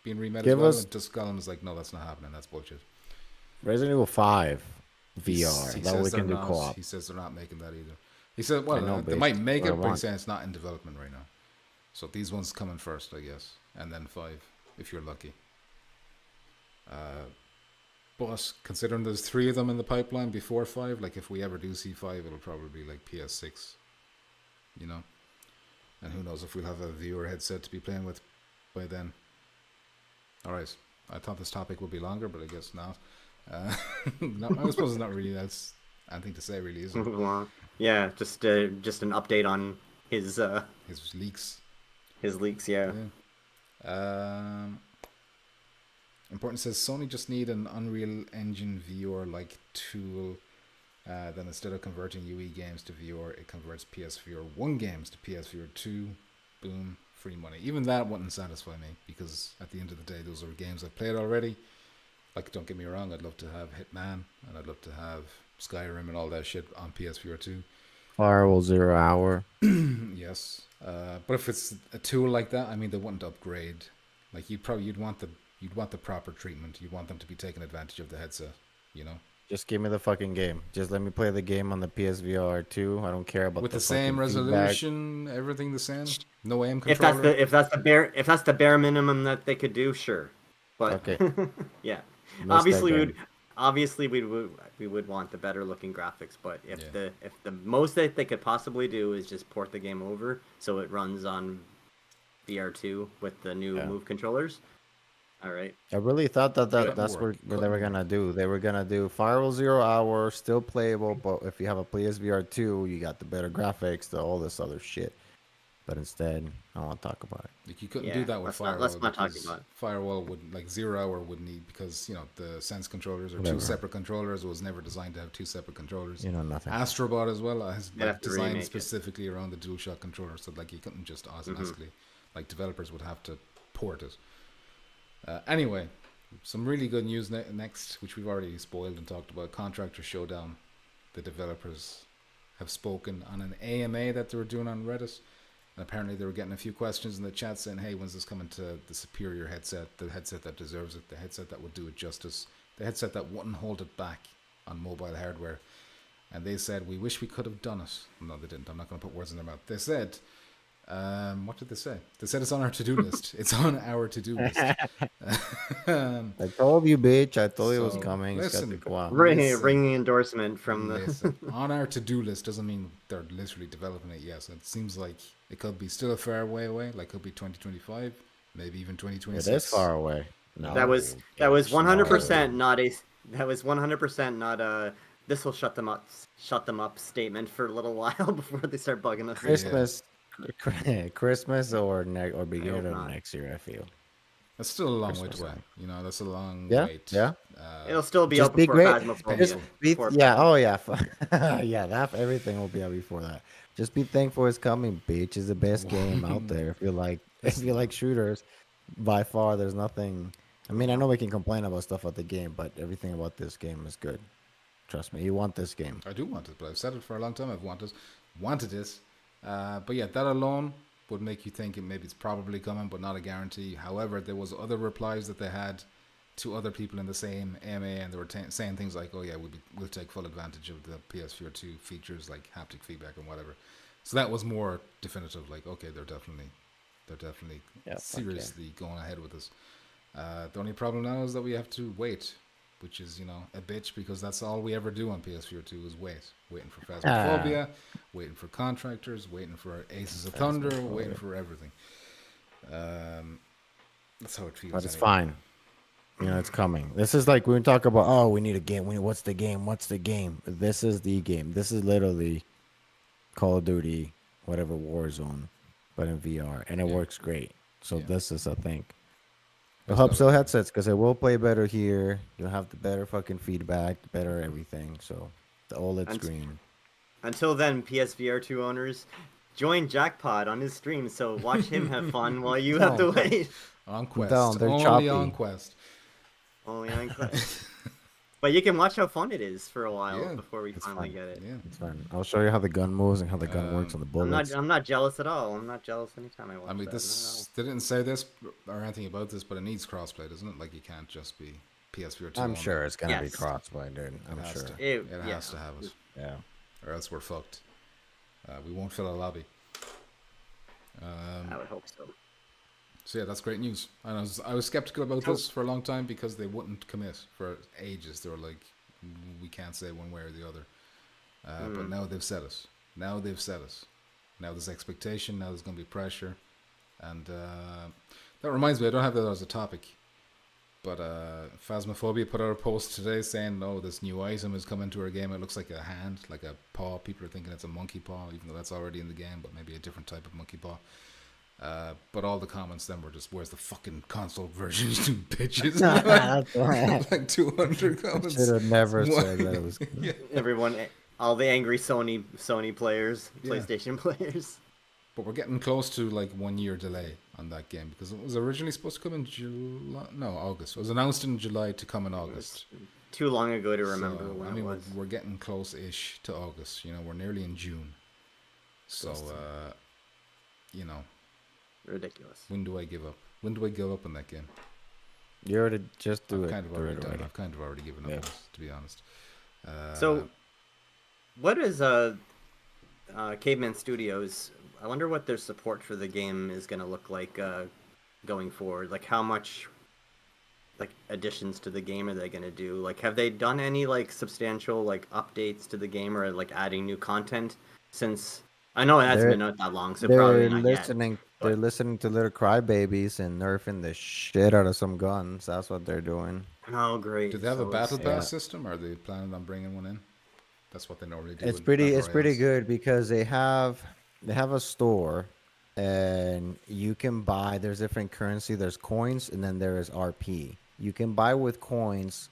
being remade Give as well. us- And just Gollum is like, no, that's not happening. That's bullshit. Resident Evil 5 VR. He That says we they're can do not. co-op. He says they're not making that either. He said, I know, they but might it's make what it, I but want. he's saying it's not in development right now. So these ones coming first, I guess. And then 5, if you're lucky. But considering there's 3 of them in the pipeline before 5, like if we ever do see 5, it'll probably be like PS6. You know? And who knows if we'll have a viewer headset to be playing with by then. Alright. I thought this topic would be longer, but I guess not. I suppose it's not really, that's anything to say really, is it? Move along. Yeah, just an update on his leaks. His leaks, yeah. Important says Sony just need an Unreal Engine VR like tool. Then instead of converting UE games to VR, it converts PSVR 1 games to PSVR 2. Boom, free money. Even that wouldn't satisfy me, because at the end of the day, those are games I've played already. Like, don't get me wrong, I'd love to have Hitman, and I'd love to have Skyrim and all that shit on PSVR 2. Firewall 0 Hour. Yes. But if it's a tool like that, I mean, they wouldn't upgrade. Like, you'd want the proper treatment. You'd want them to be taking advantage of the headset, you know? Just give me the fucking game. Just let me play the game on the PSVR 2. I don't care about With the fucking same resolution, everything the same. No aim controller. If that's the bare minimum that they could do, sure. But Okay. yeah, Missed obviously we would want the better looking graphics. But if the most that they could possibly do is just port the game over so it runs on VR2 with the new Move controllers. All right. I really thought that's work. what they were gonna do. They were gonna do Firewall 0 Hour, still playable, but if you have a PSVR 2, you got the better graphics, all this other shit. but instead, I don't want to talk about it. Like you couldn't Yeah, do that with let's Firewall. not talk because about it. Firewall would like 0 Hour would need because the Sense controllers are Whatever. two separate controllers. It was never designed to have two separate controllers. You know nothing. Astro Bot as well has They'd have to designed remake it. specifically around the DualShock controller, so like you couldn't just automatically like developers would have to port it. Anyway, some really good news next, which we've already spoiled and talked about. Contractors Showdown. The developers have spoken on an AMA that they were doing on Reddit. And apparently they were getting a few questions in the chat saying, hey, when's this coming to the superior headset, the headset that deserves it, the headset that would do it justice, the headset that wouldn't hold it back on mobile hardware. And they said, we wish we could have done it. No, they didn't. I'm not going to put words in their mouth. They said, what did they say? They said it's on our to-do list. It's on our to-do list. I told you, bitch. I told you it was So, coming. It's got to listen. go on. Ringing endorsement from the. Listen, on our to-do list doesn't mean they're literally developing it yet. So it seems like it could be still a fair way away. Like it could be 2025, maybe even 2026. It is far away. No, That was 100% not a. That was 100% not a. This will shut them up statement for a little while before they start bugging us. Christmas, Christmas or beginning of not. next year. I feel. That's still a long way Christmas away. That's a long Yeah, wait. yeah. It'll still be Just open be for great. Phasmophobia. Just be, For- yeah. Oh yeah. Yeah. That everything will be out before that. Just be thankful it's coming. Bitch is the best game out there. If you like shooters, by far there's nothing. I mean, I know we can complain about stuff about the game, but everything about this game is good. Trust me, you want this game. I do want it, but I've said it for a long time. I've wanted it. But yeah, that alone would make you think maybe it's probably coming, but not a guarantee. However, there was other replies that they had to other people in the same AMA, and they were saying things like, "Oh yeah, we'll take full advantage of the PSVR2 features like haptic feedback and whatever." So that was more definitive. Like, okay, they're definitely Yeah, fuck seriously going ahead with this. The only problem now is that we have to wait, which is a bitch because that's all we ever do on PSVR2 is waiting for Phasmophobia, waiting for Contractors, waiting for Aces of Thunder, waiting for everything. That's how it feels. But it's anyway. fine. It's coming. This is like when we talk about, oh, we need a game. What's the game? What's the game? This is the game. This is literally Call of Duty, whatever Warzone, but in VR, and it works great. So this is, I think, it'll help sell headsets because it will play better here. You'll have the better fucking feedback, better everything. So the OLED screen. Until then, PSVR2 owners, join Jackpot on his stream, so watch him have fun while you have to wait. On Quest, Down, they're only choppy. on Quest. Only on Quest. But you can watch how fun it is for a while before we finally fun. get it. Yeah. It's fun. I'll show you how the gun moves and how the gun works on the bullets. I'm not jealous at all. I'm not jealous anytime I watch I mean, that. they didn't say this or anything about this, but it needs crossplay, doesn't it? Like, you can't just be PSVR2. I'm only. sure it's gonna be Yes. crossplay, dude. I'm It has sure. to. It- It yeah. has to have it, Yeah. or else we're fucked. We won't fill a lobby. I would hope so. So yeah, that's great news. And I was skeptical about this for a long time because they wouldn't commit for ages. They were like, we can't say one way or the other. But now they've said it. Now there's expectation. Now there's going to be pressure. And that reminds me, I don't have that as a topic. But Phasmophobia put out a post today saying, "No, this new item is coming to our game. It looks like a hand, like a paw. People are thinking it's a monkey paw, even though that's already in the game, but maybe a different type of monkey paw." But all the comments then were just, "Where's the fucking console version, you bitches?" Like 200 comments. Should have never said that it was. Yeah. Everyone, all the angry Sony players, Yeah. PlayStation players. But we're getting close to like 1 year delay on that game because it was originally supposed to come in July. No, August. It was announced in July to come in August. Too long ago to remember So, when I mean, it was. we're getting close-ish to August. We're nearly in June. So, Ridiculous. when do I give up? When do I give up on that game? You already just do I've it. kind of Do already it done. already. I've kind of already given up, Yeah. on it, to be honest. So, what is Caveman Studios? I wonder what their support for the game is going to look like going forward. Like, how much additions to the game are they going to do? Like, have they done any substantial updates to the game or adding new content since? I know it hasn't been out that long, so probably They're not yet. listening. They're listening to little crybabies and nerfing the shit out of some guns. That's what they're doing. Oh, great! do they have a So battle it's- pass system, or are they planning on bringing one in? That's what they normally do. It's in pretty. battle It's pretty royales. good because they have a store and you can buy. There's different currency. There's coins, and then there is RP. You can buy with coins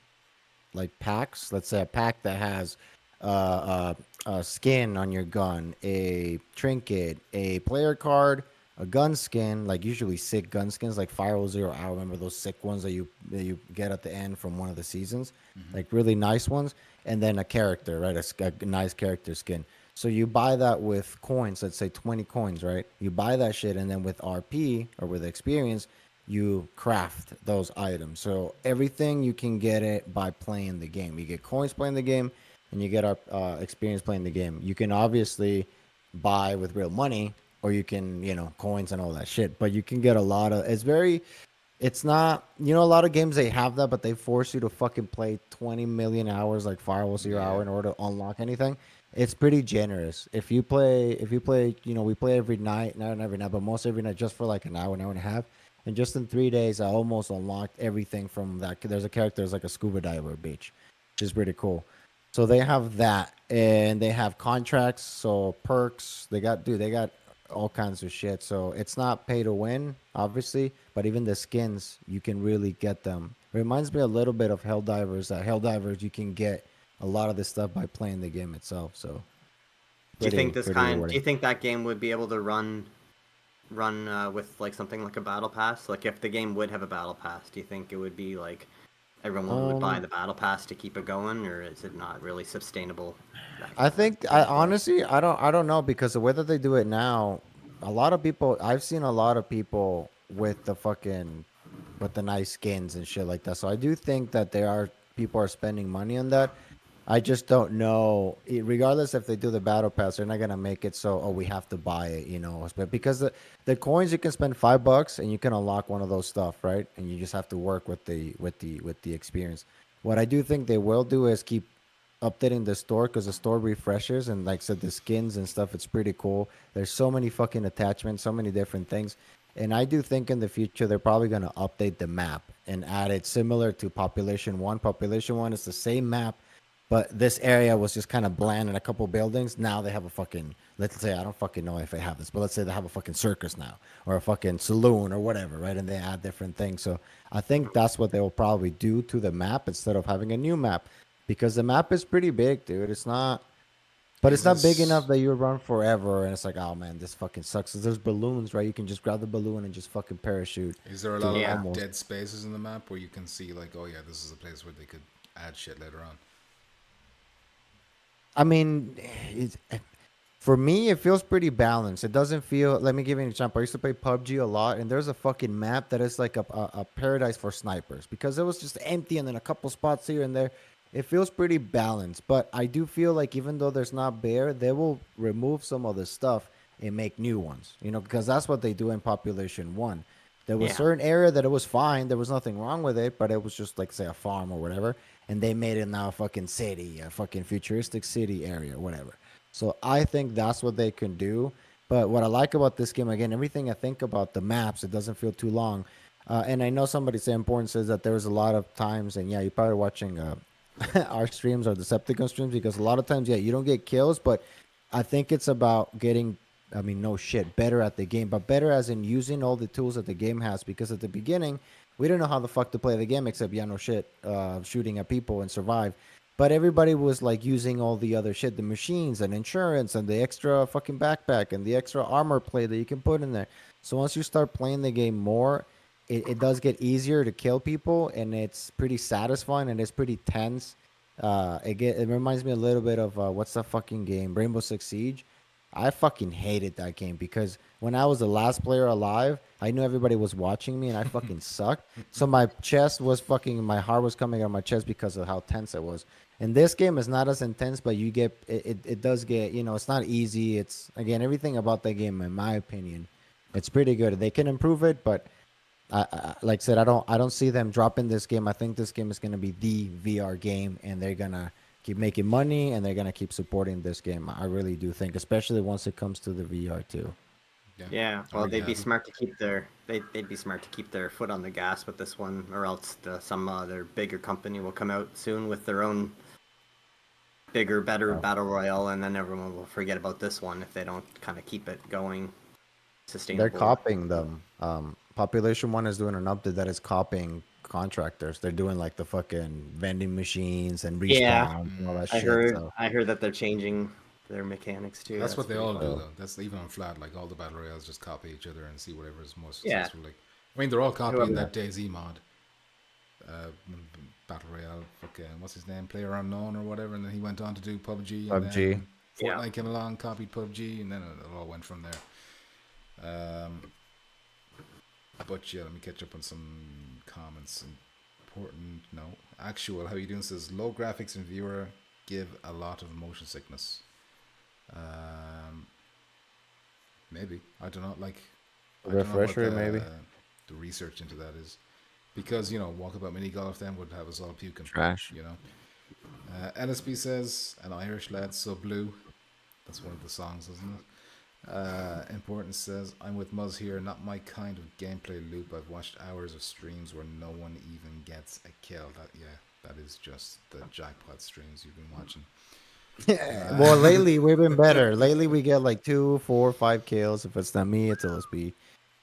like packs. Let's say a pack that has a skin on your gun, a trinket, a player card, a gun skin. Like usually sick gun skins, like Fire Zero. I remember those sick ones that you get at the end from one of the seasons, like really nice ones. And then a character, right? A nice character skin. So you buy that with coins. Let's say 20 coins, right? You buy that shit, and then with RP or with experience, you craft those items. So everything you can get it by playing the game. You get coins playing the game, and you get our experience playing the game. You can obviously buy with real money, or you can coins and all that shit. But you can get a lot of. It's not a lot of games they have that, but they force you to fucking play 20 million hours like Firewall Zero Hour in order to unlock anything. It's pretty generous. If you play, we play every night, not every night, but most every night, just for like an hour and a half. And just in 3 days, I almost unlocked everything from that. There's a character, there's like a scuba diver beach, which is pretty cool. So they have that, and they have contracts, so perks. They got all kinds of shit. So it's not pay to win, obviously, but even the skins, you can really get them. Reminds me a little bit of Helldivers. Helldivers, you can get a lot of this stuff by playing the game itself. So Do you think pretty rewarding. Do you think that game would be able to run with like something like a battle pass? Like if the game would have a battle pass, do you think it would be like everyone would buy the battle pass to keep it going, or is it not really sustainable? I think I honestly I don't know, because the way that they do it now, a lot of people I've seen a lot of people with the nice skins and shit like that. So I do think that people are spending money on that. I just don't know. Regardless if they do the battle pass, they're not gonna make it so we have to buy it. But because the coins, you can spend $5 and you can unlock one of those stuff, right? And you just have to work with the experience. What I do think they will do is keep updating the store, because the store refreshes, and like I said, the skins and stuff, it's pretty cool. There's so many fucking attachments, so many different things. And I do think in the future they're probably going to update the map and add it similar to Population 1. Population 1 is the same map, but this area was just kind of bland in a couple buildings. Now they have a fucking, let's say, I don't fucking know if they have this, but let's say they have a fucking circus now, or a fucking saloon or whatever, right? And they add different things. So I think that's what they will probably do to the map instead of having a new map, because the map is pretty big, dude. It's not, but it's not big enough that you run forever, and it's like, oh man, this fucking sucks. There's balloons, right? You can just grab the balloon and just fucking parachute. Is there a lot of dead spaces in the map where you can see like, oh yeah, this is a place where they could add shit later on? I mean, for me, it feels pretty balanced. It doesn't feel. Let me give you an example. I used to play PUBG a lot, and there's a fucking map that is like a paradise for snipers, because it was just empty, and then a couple spots here and there. It feels pretty balanced, but I do feel like even though there's not bear, they will remove some of the stuff and make new ones. Because that's what they do in Population 1. There was a certain area that it was fine. There was nothing wrong with it, but it was just like, say, a farm or whatever. And they made it now a fucking city, a fucking futuristic city area, whatever. So I think that's what they can do. But what I like about this game, again, everything I think about the maps, it doesn't feel too long. And I know somebody say important says that there was a lot of times, and yeah, you're probably watching our streams or Decepticon streams, because a lot of times, yeah, you don't get kills, but I think it's about getting, I mean, no shit, better at the game, but better as in using all the tools that the game has, because at the beginning, we didn't know how the fuck to play the game except, yeah, no shit, shooting at people and survive. But everybody was like using all the other shit, the machines and insurance and the extra fucking backpack and the extra armor plate that you can put in there. So once you start playing the game more, it does get easier to kill people, and it's pretty satisfying, and it's pretty tense. It reminds me a little bit of what's that fucking game, Rainbow Six Siege. I fucking hated that game, because when I was the last player alive, I knew everybody was watching me, and I fucking sucked. So my heart was coming out of my chest because of how tense it was. And this game is not as intense, but you get it does get, it's not easy. It's, again, everything about that game, in my opinion, it's pretty good. They can improve it, but like I said, I don't see them dropping this game. I think this game is going to be the VR game, and they're going to keep making money, and they're going to keep supporting this game. I really do think, especially once it comes to the VR too. Yeah, well, they'd be smart to keep their foot on the gas with this one, or else some other bigger company will come out soon with their own bigger, better battle royale, and then everyone will forget about this one if they don't kind of keep it going. sustainable. They're copying them. Population 1 is doing an update that is copying Contractors. They're doing like the fucking vending machines and Yeah. respawns and all that I shit. heard So. I heard that they're changing their mechanics too. That's what they pretty all fun. do, though. That's even on flat. Like all the battle royales just copy each other and see whatever is most Yeah. successful. Like, I mean, they're all copying Whoever that DayZ mod. Battle royale. Fucking what's his name? Player Unknown or whatever. And then he went on to do PUBG. And PUBG. then Yeah. Fortnite came along, copied PUBG, and then it all went from there. But yeah, let me catch up on some comments. Important no. Actual, how you doing? Says low graphics in viewer give a lot of motion sickness. Maybe, I don't know. Like I don't know what Refresher, maybe. the research into that is, because Walkabout Mini Golf then would have us all puking. Trash. LSB says an Irish lad so blue. That's one of the songs, isn't it? Important says, I'm with Muzz here, not my kind of gameplay loop. I've watched hours of streams where no one even gets a kill. That is just the jackpot streams you've been watching. Well, lately we've been better. Lately we get like 2, 4, 5 kills. If it's not me, it's LSB.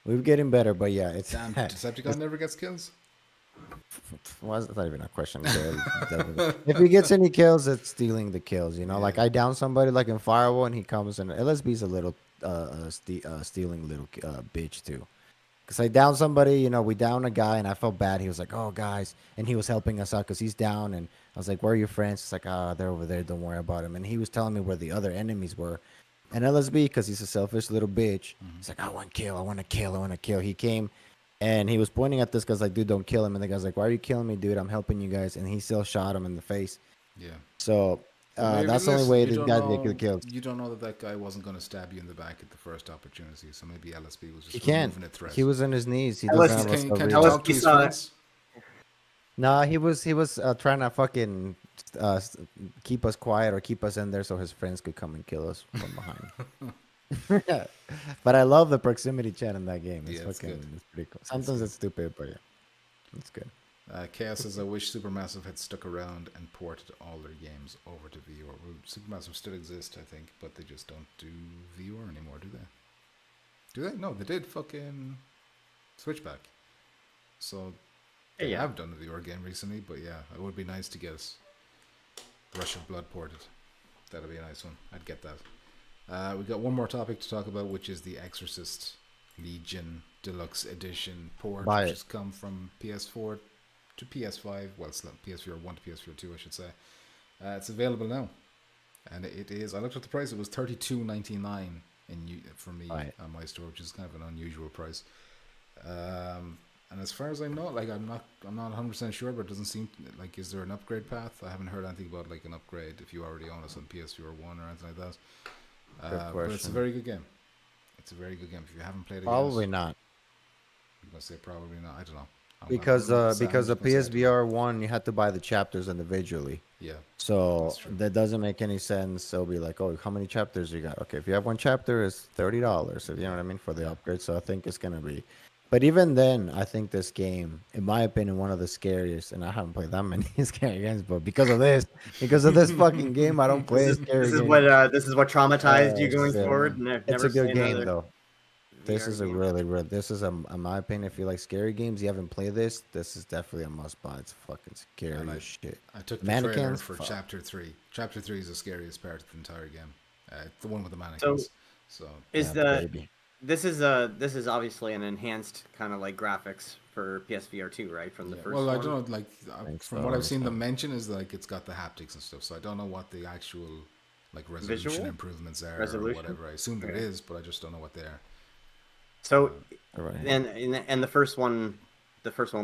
We're getting better, but yeah, it's Damn, Decepticon never gets kills. well, that's not even a question. If he gets any kills, it's stealing the kills. Like I down somebody like in Firewall, and he comes and LSB's a little stealing little bitch too. Because I downed somebody, we downed a guy, and I felt bad. He was like, "Oh, guys," and he was helping us out because he's down. And I was like, "Where are your friends?" He's like, they're over there. Don't worry about him." And he was telling me where the other enemies were. And LSB, because he's a selfish little bitch, he's like, "I want to kill. I want to kill. I want to kill." He came, and he was pointing at this guy's like, "Dude, don't kill him." And the guy's like, "Why are you killing me, dude? I'm helping you guys." And he still shot him in the face. Yeah. So Maybe that's the only listen, way you these don't guys know- get killed. You don't know that guy wasn't going to stab you in the back at the first opportunity, so maybe LSB was just He can't. removing a threat. He was on his knees. He LSB doesn't have Can a you reason. talk to his saw it. friends? No, he was trying to fucking keep us quiet or keep us in there so his friends could come and kill us from behind. But I love the proximity chat in that game. It's Yeah, it's fucking good. it's pretty cool. Sometimes it's stupid, but yeah, it's good. Chaos says, I wish Supermassive had stuck around and ported all their games over to VR. Well, Supermassive still exists, I think, but they just don't do VR anymore, do they? Do they? No, they did fucking Switchback. So they Yeah. have done a VR game recently, but yeah, it would be nice to get Rush of Blood ported. That'd be a nice one. I'd get that. We've got one more topic to talk about, which is the Exorcist Legion Deluxe Edition port, Buy which it. has come from PS4 to PS5. Well, it's PSVR1 to PSVR2, I should say. It's available now, and it is. I looked at the price; it was $32.99 for me Buy it. on my store, which is kind of an unusual price. And as far as I know, like I'm not 100% sure, but it doesn't seem like, is there an upgrade path? I haven't heard anything about like an upgrade if you already own us on PSVR1 or anything like that. But it's a question. very good game. It's a very good game. If you haven't played it, Probably yet, not, I'm gonna say probably not. I don't know. because I'm the just gonna say I don't know. PSVR 1 you had to buy the chapters individually. Yeah, So That's true. that doesn't make any sense. They'll be like, "Oh, how many chapters you got?" Okay, if you have one chapter, it's $30. You know what I mean, for the upgrade. So I think it's gonna be. But even then, I think this game, in my opinion, one of the scariest. And I haven't played that many scary games, but because of this fucking game, I don't play a scary game. This is what traumatized you going shit. forward. It's a good game another though. This VR is a game. really, this is in my opinion, if you like scary games, you haven't played this. This is definitely a must buy. It's fucking scary And as shit. I took the trailer Mannequins? for Fuck. Chapter 3. Chapter 3 is the scariest part of the entire game. The one with the mannequins. So Is Yeah, the baby. this is obviously an enhanced kind of like graphics for PSVR 2, right? From the yeah. first Well, I one. don't know. Like think from so, what I I've seen think them mention is like it's got the haptics and stuff. So I don't know what the actual like resolution Visual? improvements are Resolution? or whatever. I assume there Okay. is, but I just don't know what they are. So All right. and the first one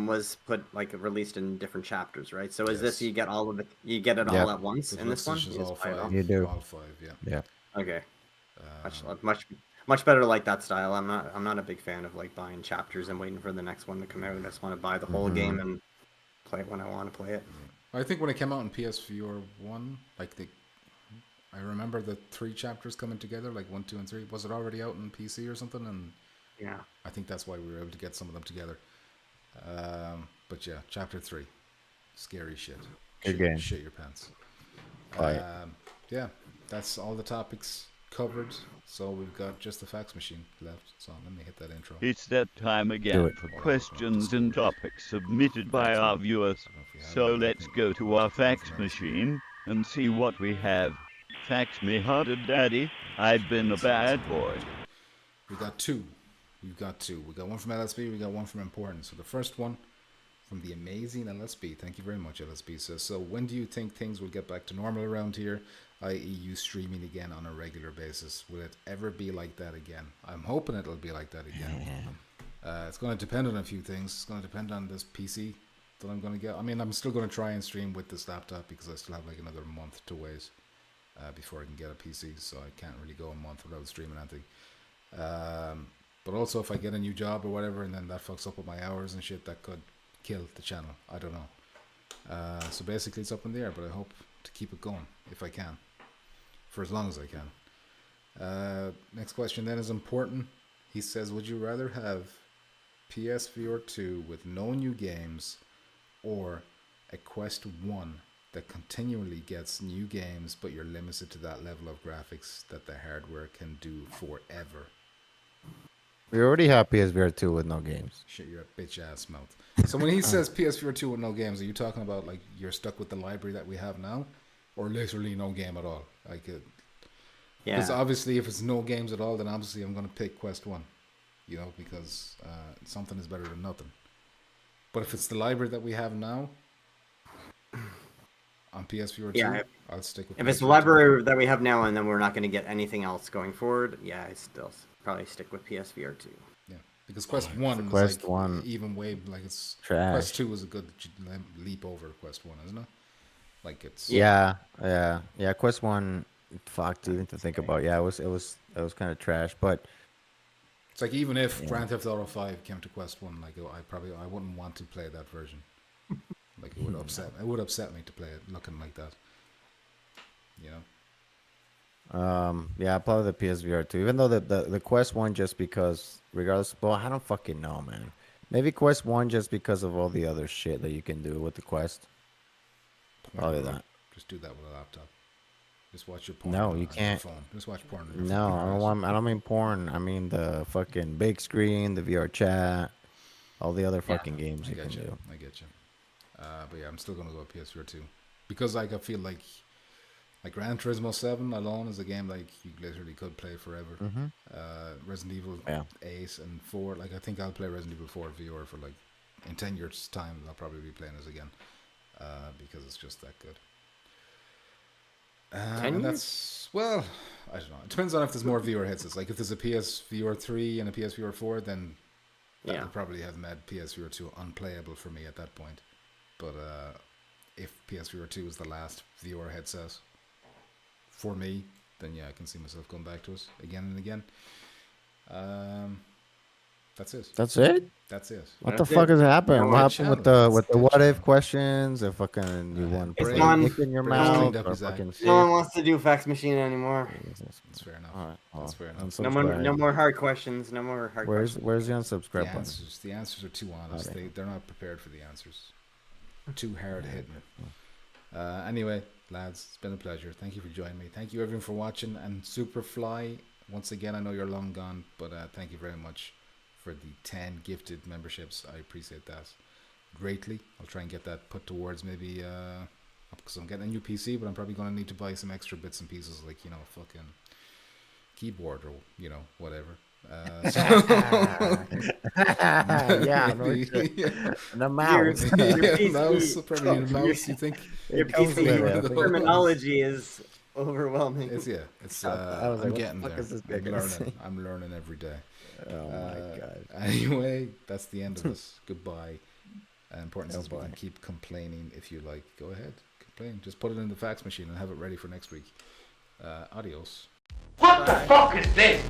was put like released in different chapters, right? So is this Yes. you get all of it? You get it Yeah. all at once It in this looks one? it's just You all just buy it all? five. You do. All five, yeah. Yeah. Okay. Um, Much better like that style. I'm not a big fan of like buying chapters and waiting for the next one to come out. I just want to buy the whole Mm-hmm. game and play it when I want to play it. I think when it came out in PSVR 1, like I remember the 3 chapters coming together, like 1, 2, and 3. Was it already out on PC or something? And Yeah. I think that's why we were able to get some of them together. But yeah, Chapter 3, scary shit. Good game. Shit your pants. Buy it. Yeah, that's all the topics covered. So we've got just the fax machine left. So let me hit that intro. It's that time Do again it. for questions and topics submitted by our viewers. So let's go to our fax machine and see what we have. Fax me harder, Daddy. I've been a bad boy. We got two. We've got two. We got one from LSB. We got one from Important. So the first one from the amazing LSB. Thank you very much, LSB. Says, so when do you think things will get back to normal around here? I.e. you streaming again on a regular basis. Will it ever be like that again? I'm hoping it'll be like that again. It's going to depend on a few things. It's going to depend on this PC that I'm going to get. I mean, I'm still going to try and stream with this laptop because I still have like another month to wait before I can get a PC. So I can't really go a month without streaming anything. But also if I get a new job or whatever and then that fucks up with my hours and shit, that could kill the channel. I don't know. So basically it's up in the air, but I hope to keep it going if I can. For as long as I can. Next question then is Important. He says, would you rather have PSVR2 with no new games or a Quest 1 that continually gets new games but you're limited to that level of graphics that the hardware can do forever? We already have PSVR 2 with no games. Shit, you're a bitch ass mouth. So when he says PSVR 2 with no games, are you talking about like you're stuck with the library that we have now? Or literally no game at all? Like, because obviously if it's no games at all, then obviously I'm going to pick Quest 1. You know, because something is better than nothing. But if it's the library that we have now on PSVR 2, I'll stick with If PSVR it's the library that we have now and then we're not going to get anything else going forward, yeah, I still probably stick with PSVR 2. Yeah, because Quest 1 is Quest like 1 even way, like it's... trash. Quest 2 is a good leap over Quest 1, isn't it? Like it's... Yeah. Quest 1, fuck, even to think about. Yeah, it was kind of trash, but It's like even if Grand Theft Auto 5 came to Quest 1, like I wouldn't want to play that version. Like it would upset me to play it looking like that. You know? yeah, probably the PSVR 2. Even though the Quest 1 just because regardless, well, I don't fucking know, man. Maybe Quest 1 just because of all the other shit that you can do with the Quest. Probably that. Just do that with a laptop. Just watch your porn. No, on you your can't. phone. Just watch porn. On your No, phone. I don't mean porn. I mean the fucking big screen, the VR chat, all the other fucking games you can do. I get you. But yeah, I'm still gonna go with PSVR 2 because like I feel like Gran Turismo 7 alone is a game like you literally could play forever. Resident Evil 8 and 4. Like I think I'll play Resident Evil 4 VR for like in 10 years time. I'll probably be playing this again because it's just that good. 10 years? That's, well, I don't know. It depends on if there's more VR headsets. Like if there's a PSVR 3 and a PSVR 4, then that would probably have made PSVR 2 unplayable for me at that point. But if PSVR 2 is the last VR headset for me, then yeah, I can see myself going back to it again and again. That's it. That's it? That's it. What the fuck has happened? What happened with the That's what if questions? The fucking you want It's brain fun. dick in your Brain mouth cleaned up or his act. fucking No one shit? wants to do fax machine anymore. That's fair enough. All right, That's fair enough. No more hard questions. No more hard questions. Where's the unsubscribe button? The answers are too honest. Okay. They're not prepared for the answers. Too hard hitting. Anyway, lads, it's been a pleasure. Thank you for joining me. Thank you everyone for watching. And Superfly, once again, I know you're long gone, but thank you very much for the 10 gifted memberships. I appreciate that greatly. I'll try and get that put towards maybe because I'm getting a new PC, but I'm probably going to need to buy some extra bits and pieces like, you know, fucking keyboard or, you know, whatever. Yeah, maybe, the mouse. Mouse, probably a mouse. You think? Your comes with it, I PC think. terminology is overwhelming. It's I was like, I'm what getting the fuck there. is this guy gonna say? I'm learning every day. Oh my god. Anyway, that's the end of this. Goodbye. Important is we can keep complaining if you like. Go ahead, complain. Just put it in the fax machine and have it ready for next week. Adios. What the fuck is this?